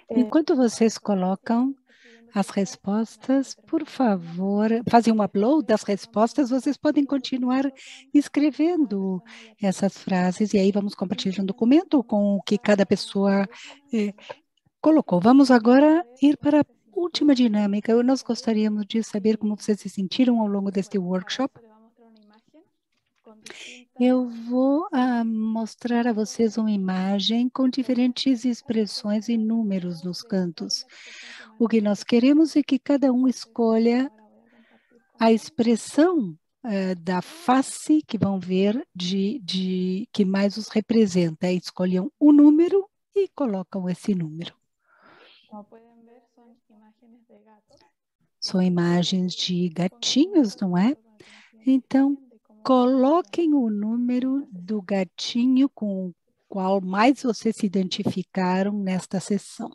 Enquanto vocês colocam as respostas, por favor, fazem um upload das respostas, vocês podem continuar escrevendo essas frases e aí vamos compartilhar um documento com o que cada pessoa colocou. Vamos agora ir para a última dinâmica. Nós gostaríamos de saber como vocês se sentiram ao longo deste workshop. Eu vou mostrar a vocês uma imagem com diferentes expressões e números nos cantos. O que nós queremos é que cada um escolha a expressão da face que vão ver que mais os representa. Escolham um número e colocam esse número. São imagens de gatinhos, não é? Então, coloquem o número do gatinho com o qual mais vocês se identificaram nesta sessão.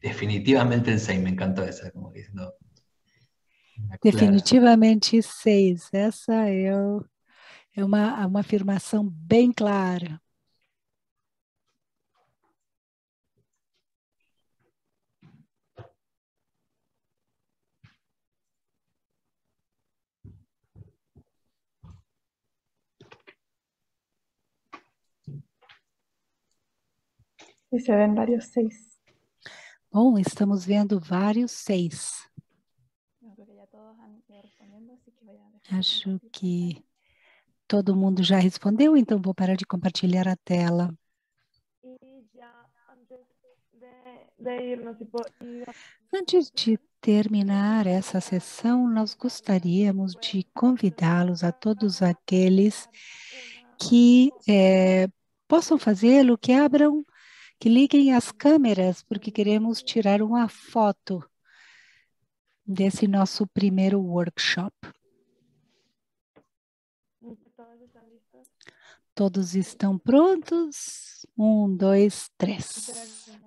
Definitivamente el 6, me encantó esa, como diciendo. Definitivamente 6. Essa é uma afirmação bem clara. E se ven vários 6. Bom, estamos vendo vários 6. Acho que todo mundo já respondeu, então vou parar de compartilhar a tela. Antes de terminar essa sessão, nós gostaríamos de convidá-los a todos aqueles que possam fazê-lo, que liguem as câmeras, porque queremos tirar uma foto desse nosso primeiro workshop. Todos estão prontos? 1, 2, 3.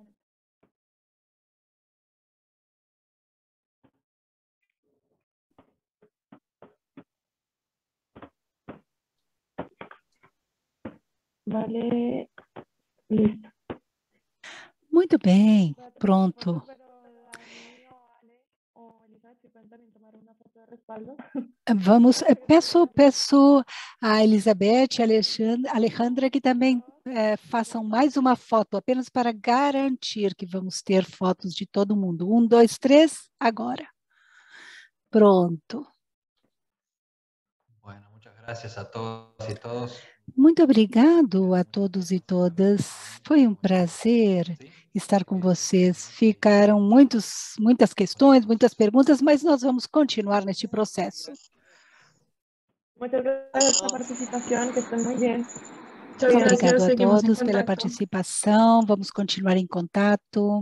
Vale, listo. Muito bem, pronto. Vamos, peço a Elizabeth e a Alejandra que também façam mais uma foto, apenas para garantir que vamos ter fotos de todo mundo. 1, 2, 3, agora. Pronto. Bueno, muchas gracias a todos y todos. Muito obrigado a todos e todas. Foi um prazer estar com vocês. Ficaram muitas questões, muitas perguntas, mas nós vamos continuar neste processo. Muchas gracias por la participación, que estén muy bien. Obrigado a todos pela participação. Vamos continuar em contato.